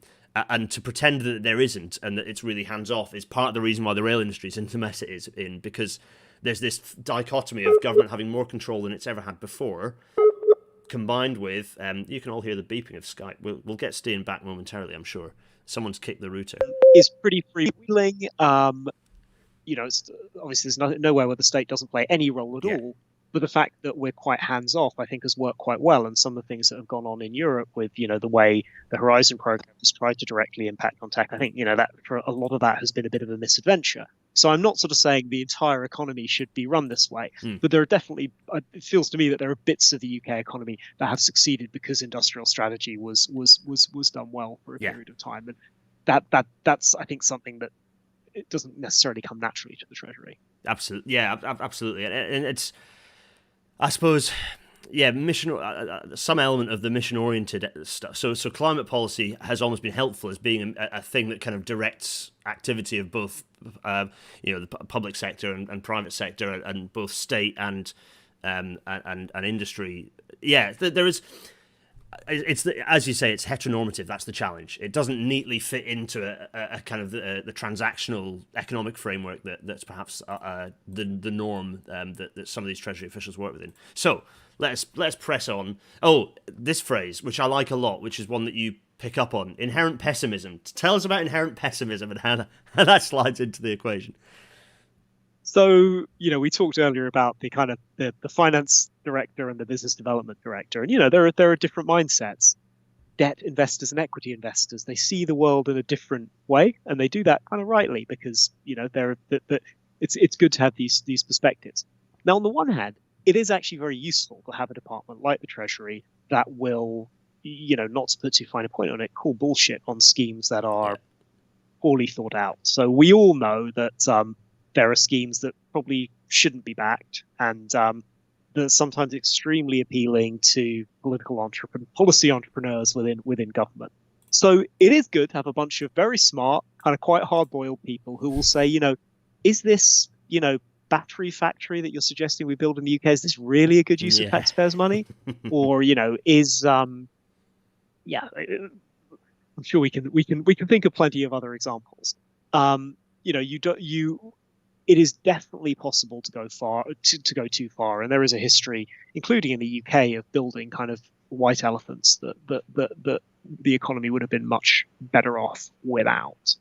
to pretend that there isn't and that it's really hands off is part of the reason why the rail industry is in the mess it is in, because there's this dichotomy of government having more control than it's ever had before, combined with you can all hear the beeping of Skype. We'll get Stian back momentarily, I'm sure. Someone's kicked the router. Is pretty freewheeling. Obviously there's nowhere where the state doesn't play any role at all, but the fact that we're quite hands-off, I think, has worked quite well. And some of the things that have gone on in Europe with, the way the Horizon program has tried to directly impact on tech, I think, that for a lot of that has been a bit of a misadventure. So I'm not sort of saying the entire economy should be run this way, but there are definitely, it feels to me that there are bits of the UK economy that have succeeded because industrial strategy was done well for a period of time. And that's, I think, something that it doesn't necessarily come naturally to the Treasury. Absolutely, absolutely, and it's, I suppose, mission. Some element of the mission-oriented stuff. So climate policy has almost been helpful as being a thing that kind of directs activity of both, the public sector and private sector, and both state and industry. Yeah, there is. it's as you say, it's heteronormative. That's the challenge. It doesn't neatly fit into a kind of the transactional economic framework that's perhaps the norm that some of these Treasury officials work within. So let's press on. Oh, this phrase, which I like a lot, which is one that you pick up on: inherent pessimism. Tell us about inherent pessimism and how that slides into the equation. So, we talked earlier about the kind of the finance director and the business development director, and there are different mindsets. Debt investors and equity investors, they see the world in a different way, and they do that kind of rightly because it's good to have these perspectives. Now, on the one hand, it is actually very useful to have a department like the Treasury that will, not to put too fine a point on it, call bullshit on schemes that are poorly thought out. So we all know that there are schemes that probably shouldn't be backed, and that are sometimes extremely appealing to policy entrepreneurs within government. So it is good to have a bunch of very smart, kind of quite hard-boiled people who will say, is this, battery factory that you're suggesting we build in the UK, is this really a good use of taxpayers' money? Or, is I'm sure we can think of plenty of other examples. It is definitely possible to go go too far, and there is a history, including in the UK, of building kind of white elephants that the economy would have been much better off without.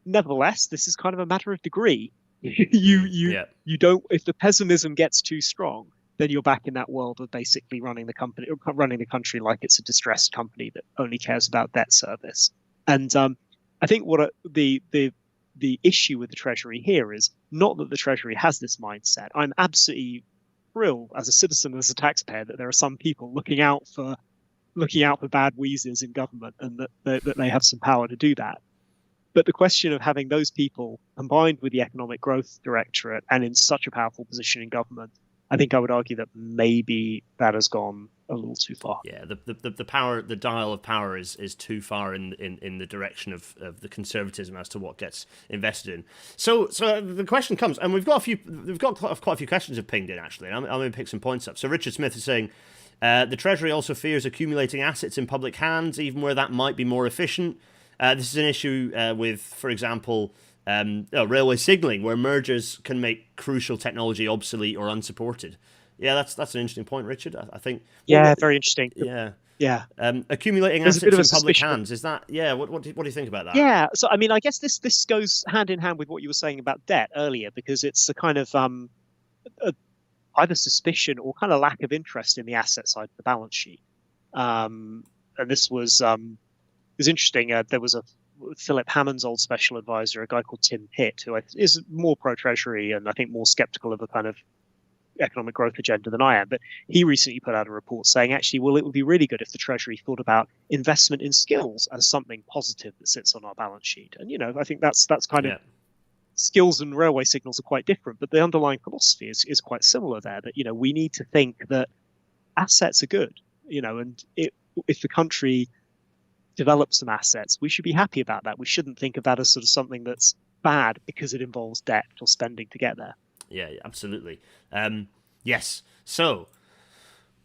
Nevertheless, this is kind of a matter of degree. You don't, if the pessimism gets too strong, then you're back in that world of basically running the country like it's a distressed company that only cares about debt service. And I think what the issue with the Treasury here is not that the Treasury has this mindset. I'm absolutely thrilled as a citizen, as a taxpayer, that there are some people looking out for bad wheezes in government, and that they have some power to do that. But the question of having those people combined with the Economic Growth Directorate and in such a powerful position in government, I think I would argue that maybe that has gone a little too far. Yeah, the power, the dial of power is too far in the direction of the conservatism as to what gets invested in. So the question comes, and we've got quite a few questions have pinged in actually. And I'm going to pick some points up. So Richard Smith is saying the Treasury also fears accumulating assets in public hands, even where that might be more efficient. This is an issue with, for example, railway signalling, where mergers can make crucial technology obsolete or unsupported. Yeah, that's an interesting point, Richard. I think. Yeah, very interesting. Yeah. Accumulating assets in public hands, is that? Yeah. What do you think about that? Yeah. So I mean, I guess this goes hand in hand with what you were saying about debt earlier, because it's a kind of either suspicion or kind of lack of interest in the asset side of the balance sheet. And this was interesting. There was Philip Hammond's old special advisor, a guy called Tim Pitt, who is more pro-Treasury and I think more skeptical of a kind of economic growth agenda than I am. But he recently put out a report saying, actually, well, it would be really good if the Treasury thought about investment in skills as something positive that sits on our balance sheet. And, I think that's kind of skills and railway signals are quite different, but the underlying philosophy is quite similar there, that, we need to think that assets are good, and if the country develop some assets, we should be happy about that. We shouldn't think of that as sort of something that's bad because it involves debt or spending to get there. Yeah, absolutely. Yes. So,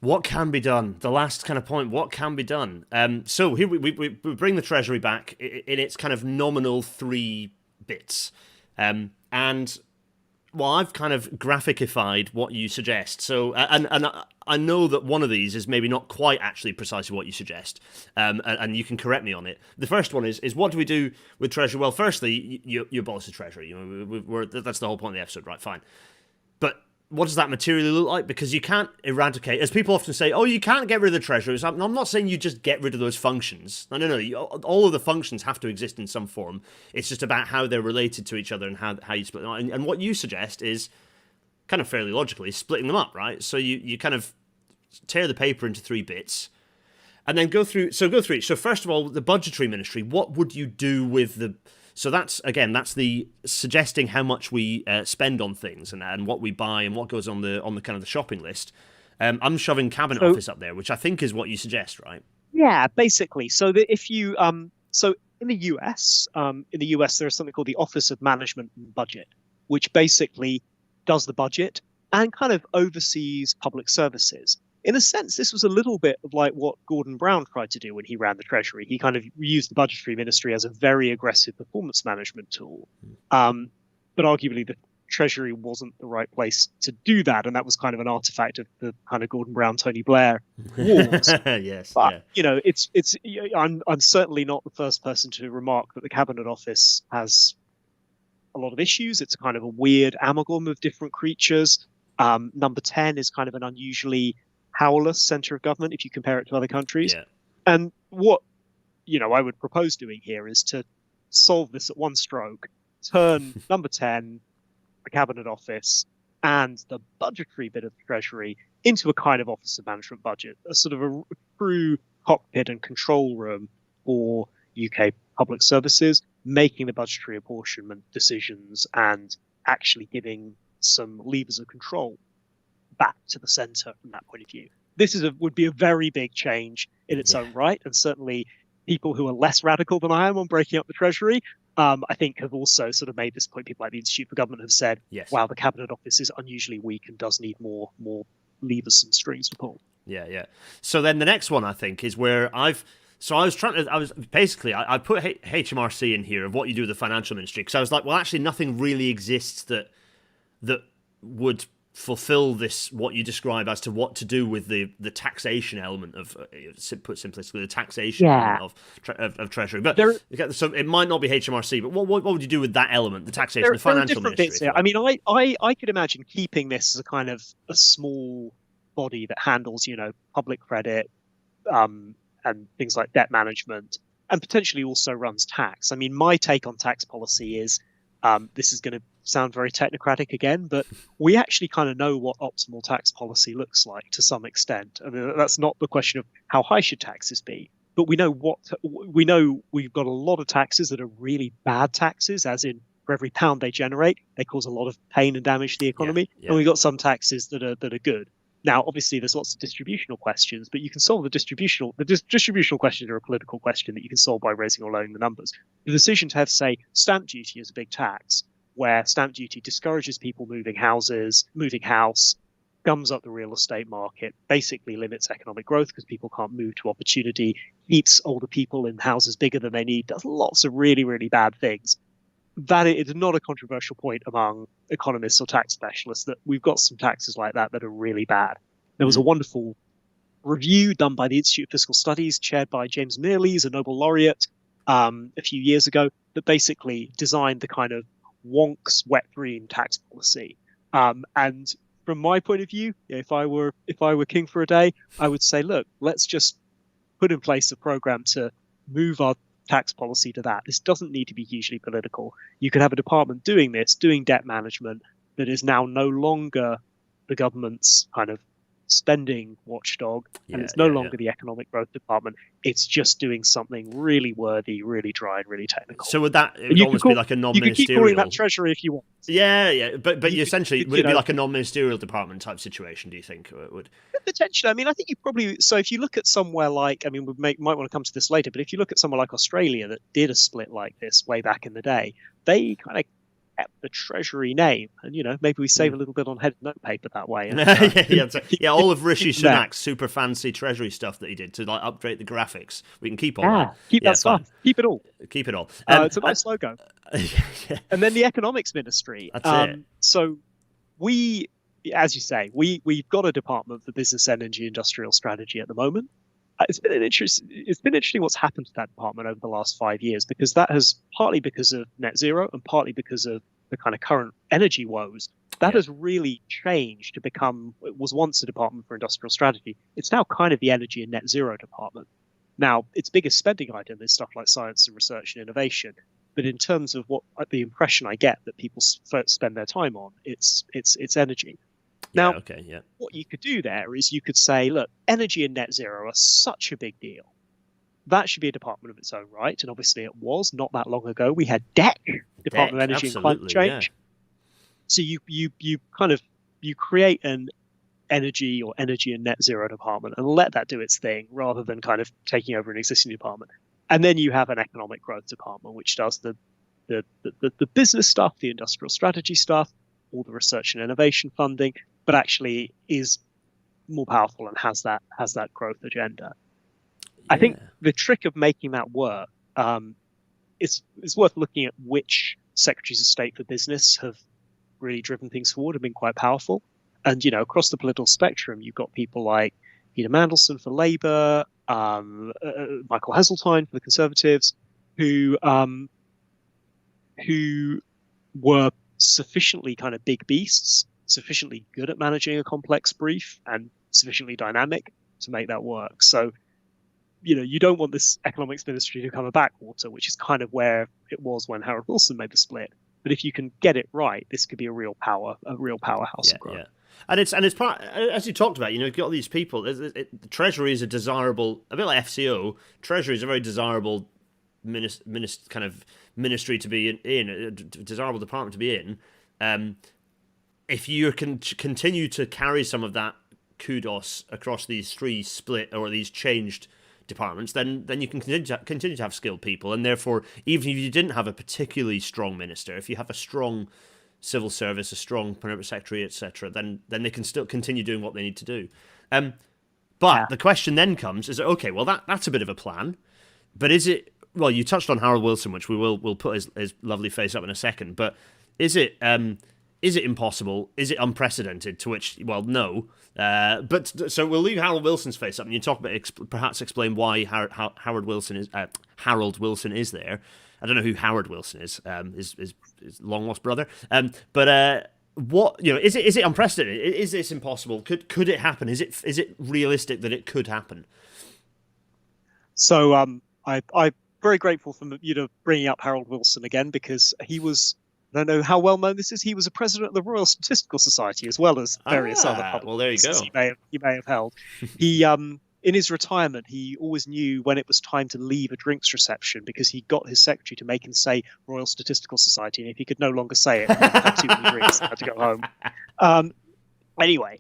what can be done? The last kind of point, what can be done? So here we bring the Treasury back in its kind of nominal 3 bits. And well, I've kind of graphicified what you suggest. So, and I know that one of these is maybe not quite actually precisely what you suggest, and you can correct me on it. The first one is what do we do with Treasury? Well, firstly, you abolish the Treasury. That's the whole point of the episode, right? Fine. But what does that materially look like? Because you can't eradicate, as people often say, you can't get rid of the Treasury. So I'm not saying you just get rid of those functions. No. All of the functions have to exist in some form. It's just about how they're related to each other and how you split them up. And what you suggest is kind of fairly logically splitting them up, right? So you kind of tear the paper into 3 bits and then go through each. So first of all, the budgetary ministry, what would you do with the... So that's the suggesting how much we spend on things and what we buy and what goes on the kind of the shopping list. I'm shoving Cabinet Office up there, which I think is what you suggest, right? Yeah, basically. So that if you so in the US, there's something called the Office of Management and Budget, which basically does the budget and kind of oversees public services. in a sense, this was a little bit of like what Gordon Brown tried to do when he ran the Treasury. He kind of used the budgetary ministry as a very aggressive performance management tool. But arguably, the Treasury wasn't the right place to do that, and that was kind of an artifact of the kind of Gordon Brown, Tony Blair wars. Yes, but it's I'm certainly not the first person to remark that the Cabinet Office has a lot of issues. It's kind of a weird amalgam of different creatures. Number 10 is kind of an unusually powerless center of government if you compare it to other countries. Yeah. And what I would propose doing here is to solve this at one stroke, turn number 10, the Cabinet Office, and the budgetary bit of the Treasury into a kind of Office of Management Budget, a sort of a true cockpit and control room for UK public services, making the budgetary apportionment decisions and actually giving some levers of control back to the centre from that point of view. This would be a very big change in its own right, and certainly people who are less radical than I am on breaking up the Treasury, I think have also sort of made this point. People like the Institute for Government have said, wow, the Cabinet Office is unusually weak and does need more levers and strings to pull. Yeah. So then the next one, I think, is where I put HMRC in here of what you do with the financial ministry, because I was like, well, actually nothing really exists that would fulfill this, what you describe as to what to do with the taxation element of, put simplistically, the taxation element of Treasury. But so it might not be HMRC, but what would you do with that element, the taxation, the financial ministry? Bits here. I mean, I could imagine keeping this as a kind of a small body that handles, public credit and things like debt management, and potentially also runs tax. I mean, my take on tax policy is, this is going to sound very technocratic again, but we actually kind of know what optimal tax policy looks like to some extent. I mean, that's not the question of how high should taxes be, but we know we've got a lot of taxes that are really bad taxes, as in for every pound they generate, they cause a lot of pain and damage to the economy. And we've got some taxes that are good. Now, obviously, there's lots of distributional questions, but you can solve the distributional questions are a political question that you can solve by raising or lowering the numbers. The decision to have, say, stamp duty is a big tax, where stamp duty discourages people moving house, gums up the real estate market, basically limits economic growth because people can't move to opportunity, keeps older people in houses bigger than they need, does lots of really, really bad things. That is not a controversial point among economists or tax specialists, that we've got some taxes like that are really bad. There was a wonderful review done by the Institute of Fiscal Studies, chaired by James Mirrlees, a Nobel laureate, a few years ago, that basically designed the kind of wonks wet dream tax policy. And from my point of view, if I were king for a day, I would say, look, let's just put in place a program to move our tax policy to that. This doesn't need to be hugely political. You could have a department doing debt management, that is now no longer the government's kind of spending watchdog, and it's no longer the economic growth department. It's just doing something really worthy, really dry, and really technical. So would almost be like a non-ministerial? You can keep calling that Treasury if you want. Yeah. But you essentially, would it be like a non-ministerial department type situation, do you think? Or it would? Potentially. I mean, I think you probably... So if you look at somewhere like... I mean, might want to come to this later, but if you look at somewhere like Australia that did a split like this way back in the day, they kind of kept the Treasury name, and maybe we save a little bit on head note paper that way. And, all of Rishi Sunak's super fancy Treasury stuff that he did to like update the graphics, we can keep all that. Keep that stuff. Fine. Keep it all. Keep it all. It's a nice logo. And then the economics ministry. That's it. So we, as you say, we've got a department for business, energy, industrial strategy at the moment. It's been interesting what's happened to that department over the last 5 years, because that has, partly because of net zero and partly because of the kind of current energy woes, that has really changed to become, it was once a department for industrial strategy. It's now kind of the energy and net zero department. Now, its biggest spending item is stuff like science and research and innovation. But in terms of what the impression I get that people spend their time on, it's energy. Now, what you could do there is you could say, look, energy and net zero are such a big deal. That should be a department of its own right. And obviously it was not that long ago. We had DEC, Department of Energy and Climate Change. So you create an energy and net zero department and let that do its thing rather than kind of taking over an existing department. And then you have an economic growth department, which does the business stuff, the industrial strategy stuff, all the research and innovation funding, but actually is more powerful and has that growth agenda. I think Yeah. the trick of making that work is worth looking at which secretaries of state for business have really driven things forward and been quite powerful. And across the political spectrum, you've got people like Peter Mandelson for Labour, Michael Heseltine for the Conservatives, who who were sufficiently kind of big beasts, sufficiently good at managing a complex brief, and sufficiently dynamic to make that work. So, you don't want this economics ministry to become a backwater, which is kind of where it was when Harold Wilson made the split. But if you can get it right, this could be a real powerhouse of growth. Yeah. And it's part, as you talked about, you've got all these people. The Treasury is a desirable, a bit like FCO. Treasury is a very desirable kind of ministry to be in, a desirable department to be in. If you can continue to carry some of that kudos across these three split or these changed departments, then you can continue to have skilled people, and therefore, even if you didn't have a particularly strong minister, if you have a strong civil service, a strong permanent secretary, etc., then they can still continue doing what they need to do. But the question then comes: is okay? Well, that's a bit of a plan, but is it? Well, you touched on Harold Wilson, which we'll put his lovely face up in a second. But is it impossible? Is it unprecedented? To which, well, no. But so we'll leave Harold Wilson's face up, and you talk about perhaps explain why Harold Wilson is there. I don't know who Howard Wilson is. His long lost brother. But what is it unprecedented? Is this impossible? Could it happen? Is it realistic that it could happen? So I'm very grateful for you to bringing up Harold Wilson again, because he was. I don't know how well known this is. He was a president of the Royal Statistical Society as well as various other public well, there you go. He may have held. He in his retirement, he always knew when it was time to leave a drinks reception, because he got his secretary to make him say Royal Statistical Society, and if he could no longer say it, he had too many drinks and had to go home. Anyway,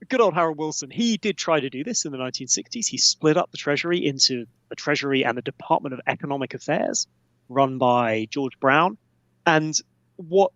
good old Harold Wilson. He did try to do this in the 1960s. He split up the Treasury into the Treasury and the Department of Economic Affairs, run by George Brown. And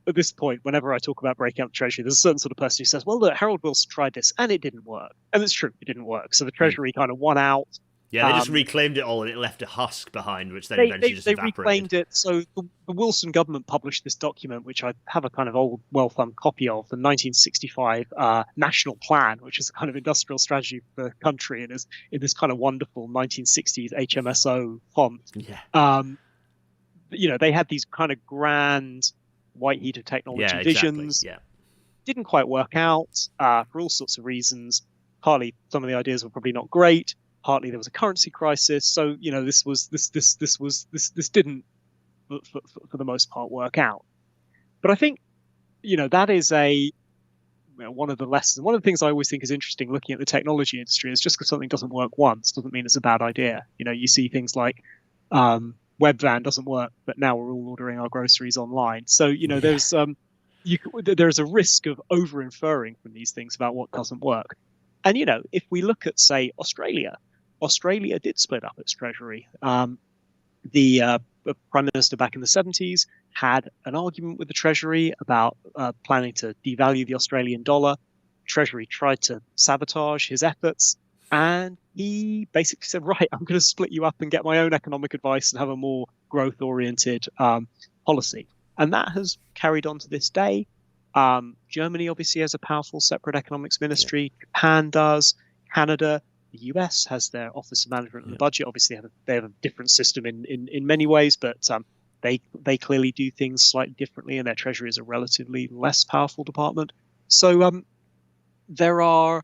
at this point, whenever I talk about breaking up the Treasury, there's a certain sort of person who says, well, look, Harold Wilson tried this and it didn't work. And it's true, it didn't work. So the Treasury kind of won out. Yeah, they just reclaimed it all and it left a husk behind, which then eventually just evaporated. They reclaimed it. So the Wilson government published this document, which I have a kind of old, well-thumbed copy of, the 1965 National Plan, which is a kind of industrial strategy for the country, and is in this kind of wonderful 1960s HMSO font. Yeah. They had these kind of grand white heater technology visions. Yeah. Didn't quite work out for all sorts of reasons. Partly some of the ideas were probably not great. Partly there was a currency crisis. So, this didn't for the most part work out. But I think, that is one of the lessons. One of the things I always think is interesting looking at the technology industry is just because something doesn't work once doesn't mean it's a bad idea. You see things like Webvan doesn't work, but now we're all ordering our groceries online. So there's a risk of over inferring from these things about what doesn't work. And if we look at, say, Australia did split up its treasury. The prime minister back in the 70s had an argument with the treasury about planning to devalue the Australian dollar. Treasury tried to sabotage his efforts. And he basically said, right, I'm going to split you up and get my own economic advice and have a more growth-oriented policy. And that has carried on to this day. Germany obviously has a powerful separate economics ministry. Yeah. Japan does. Canada. The US has their Office of Management and Budget. Obviously, they have a different system in many ways, but they clearly do things slightly differently, and their Treasury is a relatively less powerful department. So there are...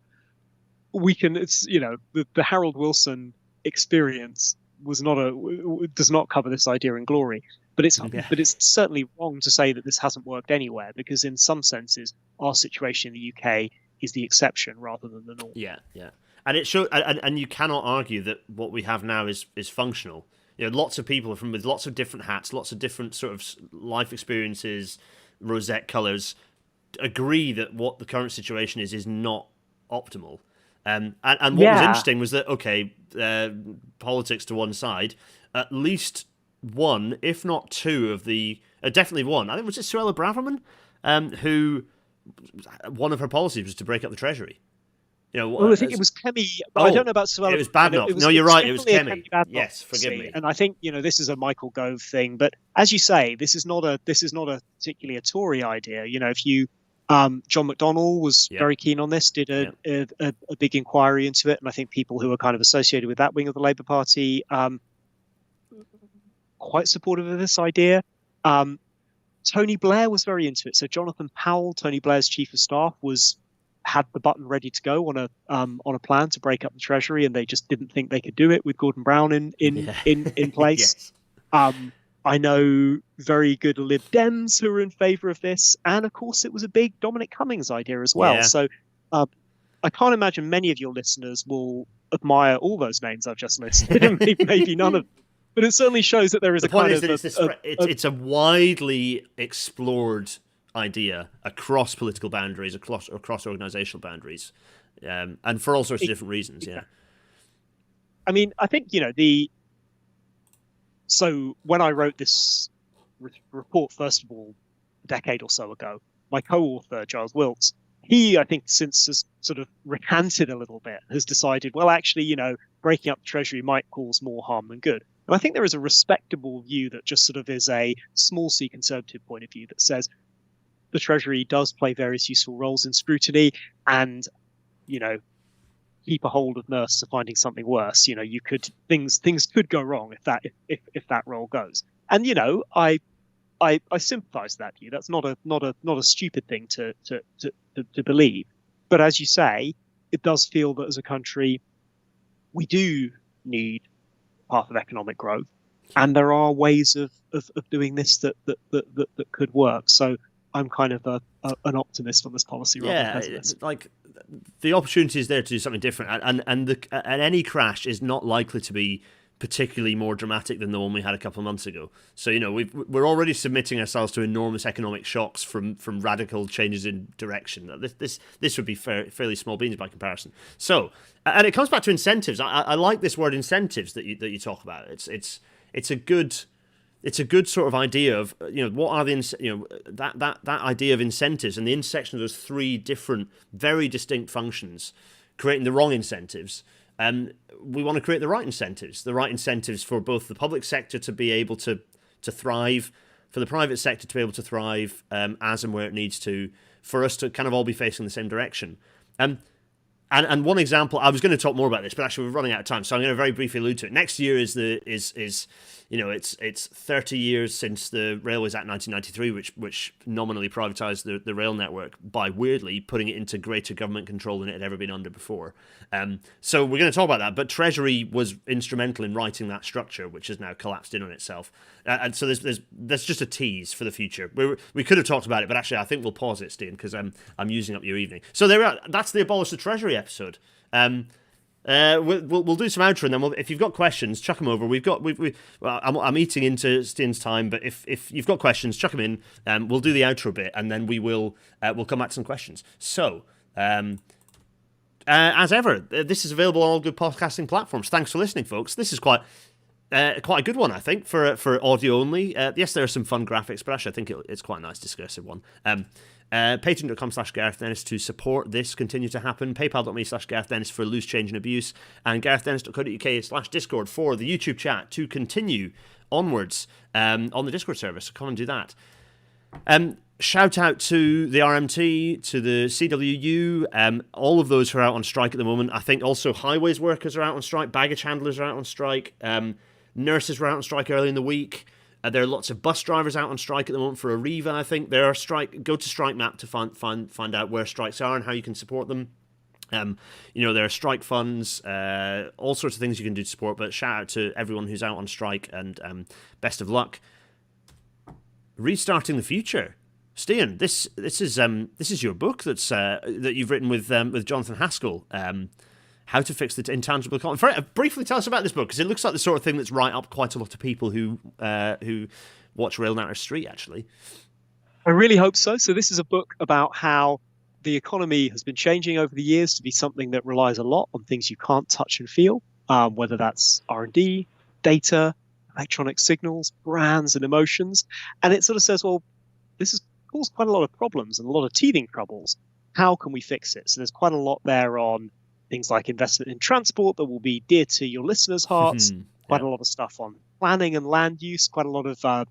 the Harold Wilson experience does not cover this idea in glory, but it's certainly wrong to say that this hasn't worked anywhere, because in some senses our situation in the UK is the exception rather than the norm. Yeah. And it shows, and you cannot argue that what we have now is functional. Lots of people with lots of different hats, lots of different sort of life experiences, rosette colours, agree that what the current situation is not optimal. And what was interesting was that, politics to one side, at least one, if not two of the, definitely one, I think, was it Suella Braverman, who, one of her policies was to break up the Treasury. Oh, I think it was Kemi, but I don't know about Sir it was Badenoch. No, you're right. It was definitely Kemi. a Kemi Badenoch Yes, forgive me. And I think this is a Michael Gove thing. But as you say, this is not a particularly a Tory idea. If you John McDonnell was very keen on this, did a big inquiry into it, and I think people who are kind of associated with that wing of the Labour Party quite supportive of this idea. Tony Blair was very into it. So Jonathan Powell, Tony Blair's chief of staff, had the button ready to go on a plan to break up the Treasury, and they just didn't think they could do it with Gordon Brown in place. Yes. I know very good Lib Dems who are in favour of this, and of course it was a big Dominic Cummings idea as well. Yeah. So I can't imagine many of your listeners will admire all those names I've just listed, and maybe none of them. But it certainly shows that there is it's a widely explored idea across political boundaries, across organizational boundaries, and for all sorts of different reasons. Yeah. I mean, I think so when I wrote this report, first of all, a decade or so ago, my co-author Giles Wilkes, he, I think, since has sort of recanted a little bit, has decided, well, actually, breaking up the Treasury might cause more harm than good. And I think there is a respectable view that just sort of is a small c conservative point of view that says the Treasury does play various useful roles in scrutiny, and keep a hold of nurse to finding something worse. Things could go wrong if that role goes. And I sympathise with that view. That's not a stupid thing to believe. But as you say, it does feel that as a country, we do need a path of economic growth, and there are ways of doing this that could work. So I'm kind of an optimist on this policy rather than pessimist. Like the opportunity is there to do something different, and any crash is not likely to be particularly more dramatic than the one we had a couple of months ago. So we're already submitting ourselves to enormous economic shocks from radical changes in direction. This would be fairly small beans by comparison. So, and it comes back to incentives. I like this word incentives that you talk about. It's a good sort of idea of what are that idea of incentives and the intersection of those three different very distinct functions, creating the wrong incentives. We want to create the right incentives for both the public sector to be able to thrive, for the private sector to be able to thrive as and where it needs to, for us to kind of all be facing the same direction. And one example, I was going to talk more about this, but actually we're running out of time, so I'm going to very briefly allude to it. Next year is it's 30 years since the Railways Act 1993, which nominally privatised the rail network by weirdly putting it into greater government control than it had ever been under before. So we're going to talk about that, but Treasury was instrumental in writing that structure, which has now collapsed in on itself. And so there's just a tease for the future. We could have talked about it, but actually I think we'll pause it, Stian, because I'm using up your evening. So there we are. That's the Abolish the Treasury episode. We'll do some outro, and then if you've got questions, chuck them over. I'm eating into Stian's time, but if you've got questions, chuck them in. We'll do the outro bit, and then we'll come back to some questions. So, as ever, this is available on all good podcasting platforms. Thanks for listening, folks. This is quite a good one, I think, for audio only. Yes, there are some fun graphics, but actually I think it's quite a nice discursive one. Patreon.com/GarethDennis to support this continue to happen. PayPal.me/GarethDennis for loose change and abuse, and GarethDennis.co.uk/Discord for the YouTube chat to continue onwards on the Discord server. So come and do that. Shout out to the RMT, to the CWU, all of those who are out on strike at the moment. I think also highways workers are out on strike, baggage handlers are out on strike, nurses were out on strike early in the week. There are lots of bus drivers out on strike at the moment for Arriva, I think. Go to Strike Map to find out where strikes are and how you can support them. There are strike funds, all sorts of things you can do to support, but shout out to everyone who's out on strike, and best of luck. Restarting the Future. Stian, this is your book that you've written with Jonathan Haskell. How to Fix the Intangible Economy. Briefly tell us about this book, because it looks like the sort of thing that's right up quite a lot of people who watch Rail Natter Street, actually. I really hope so. So this is a book about how the economy has been changing over the years to be something that relies a lot on things you can't touch and feel, whether that's R&D, data, electronic signals, brands, and emotions. And it sort of says, well, this has caused quite a lot of problems and a lot of teething troubles. How can we fix it? So there's quite a lot there on things like investment in transport that will be dear to your listeners' hearts. Quite Yeah. a lot of stuff on planning and land use. Quite a lot of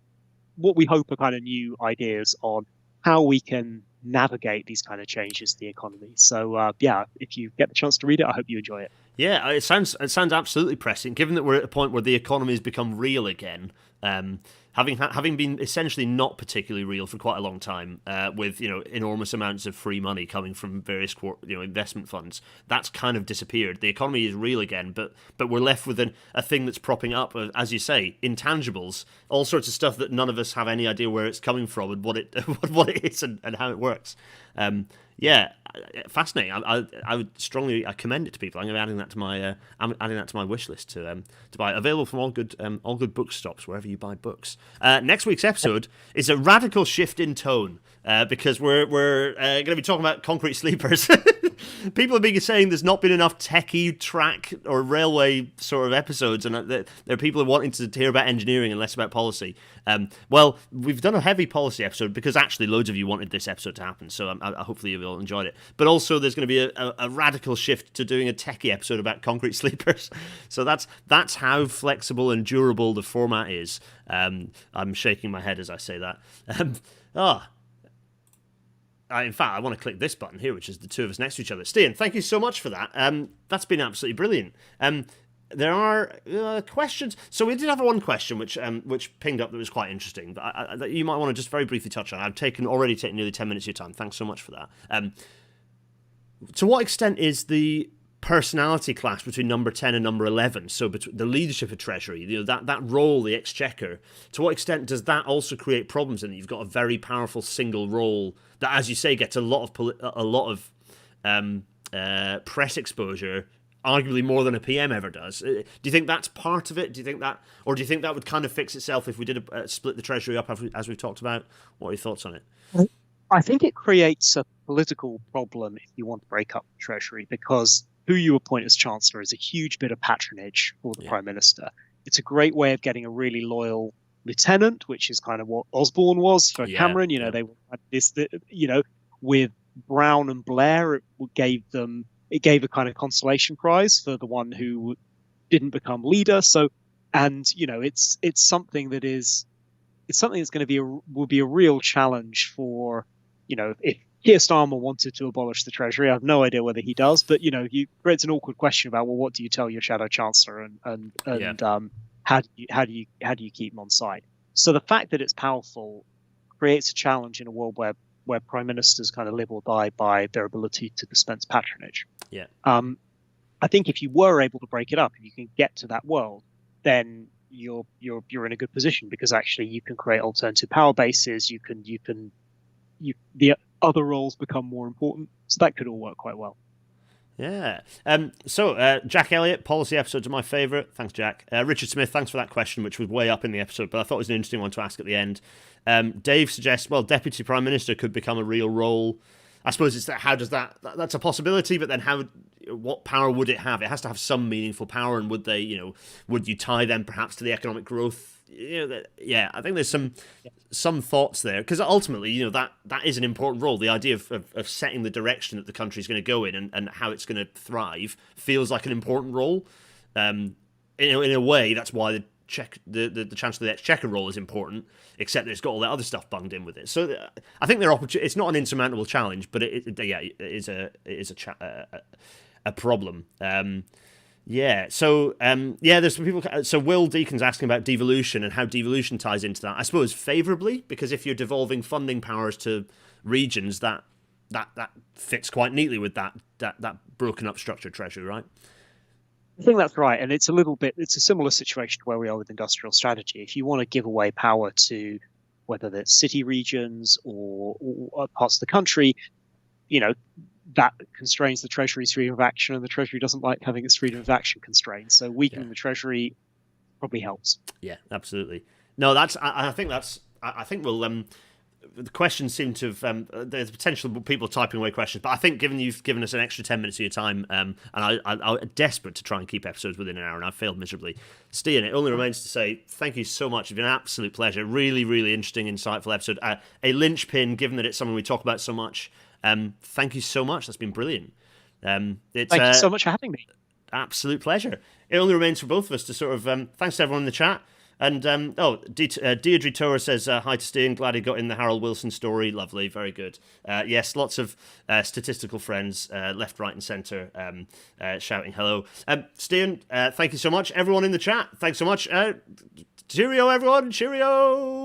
what we hope are kind of new ideas on how we can navigate these kind of changes to the economy. So yeah, if you get the chance to read it, I hope you enjoy it. Yeah, it sounds absolutely pressing. Given that we're at a point where the economy has become real again, having been essentially not particularly real for quite a long time, with enormous amounts of free money coming from various investment funds, that's kind of disappeared. The economy is real again, but we're left with a thing that's propping up, as you say, intangibles, all sorts of stuff that none of us have any idea where it's coming from and what it is and how it works. Yeah, fascinating. I would strongly commend it to people. I'm going to be adding that to my wish list to buy. Available from all good bookstops wherever you buy books. Next week's episode is a radical shift in tone because we're going to be talking about concrete sleepers. People have been saying there's not been enough techie track or railway sort of episodes, and there are people who are wanting to hear about engineering and less about policy. Well, we've done a heavy policy episode because actually loads of you wanted this episode to happen, so hopefully you've all enjoyed it. But also there's going to be a radical shift to doing a techie episode about concrete sleepers. So that's how flexible and durable the format is. I'm shaking my head as I say that. In fact, I want to click this button here, which is the two of us next to each other. Stian, thank you so much for that. That's been absolutely brilliant. There are questions. So we did have one question which pinged up that was quite interesting, but that you might want to just very briefly touch on. I've already taken nearly 10 minutes of your time. Thanks so much for that. To what extent is the personality clash between number 10 and number 11, so between the leadership of Treasury, that role, the exchequer, to what extent does that also create problems in that you've got a very powerful single role that, as you say, gets a lot of press exposure, arguably more than a PM ever does? Do you think that's part of it? Do you think that would kind of fix itself if we did split the Treasury up as we've talked about? What are your thoughts on it? I think it creates a political problem if you want to break up the Treasury, because who you appoint as Chancellor is a huge bit of patronage for the Prime Minister. It's a great way of getting a really loyal lieutenant, which is kind of what Osborne was for Cameron. They had this, with Brown and Blair, it gave a kind of consolation prize for the one who didn't become leader. So, and it's something that's going to be a real challenge for, if Keir Starmer wanted to abolish the Treasury. I have no idea whether he does, but you creates an awkward question about, well, what do you tell your shadow chancellor, and how do you keep him on side? So the fact that it's powerful creates a challenge in a world where prime ministers kind of live or die by their ability to dispense patronage. Yeah. I think if you were able to break it up, if you can get to that world, then you're in a good position, because actually you can create alternative power bases. The other roles become more important, so that could all work quite well. Yeah. So Jack Elliott, policy episodes are my favourite. Thanks, Jack. Richard Smith, thanks for that question, which was way up in the episode, but I thought it was an interesting one to ask at the end. Dave suggests, well, Deputy Prime Minister could become a real role. I suppose it's that's a possibility, but then what power would it have? It has to have some meaningful power, and would you tie them perhaps to the economic growth? I think there's some thoughts there, because ultimately, that is an important role. The idea of setting the direction that the country's going to go in and how it's going to thrive feels like an important role. In a way, that's why the Chancellor of the Exchequer role is important, except that it's got all that other stuff bunged in with it. So I think it's not an insurmountable challenge, but it is a problem. There's some people. So Will Deacon's asking about devolution and how devolution ties into that. I suppose favourably, because if you're devolving funding powers to regions, that fits quite neatly with that broken up structured Treasury, right? I think that's right, and it's a similar situation to where we are with industrial strategy. If you want to give away power to whether that's city regions or parts of the country, that constrains the Treasury's freedom of action, and the Treasury doesn't like having its freedom of action constrained. So weakening the Treasury probably helps. Yeah, absolutely. No, I think we'll. The questions seem to have. There's potential people typing away questions, but I think given you've given us an extra 10 minutes of your time, and I'm desperate to try and keep episodes within an hour, and I've failed miserably. Stian, it only remains to say thank you so much. It's been an absolute pleasure. Really, really interesting, insightful episode. A linchpin, given that it's something we talk about so much. Thank you so much. That's been brilliant. It's Thank you so much for having me. absolute pleasure. It only remains for both of us to sort of thanks to everyone in the chat. And Deirdre Torres says hi to Stian. Glad he got in the Harold Wilson story. Lovely, very good. Yes, lots of statistical friends, left, right, and centre, shouting hello. Stian, thank you so much. Everyone in the chat, thanks so much. Cheerio, everyone. Cheerio.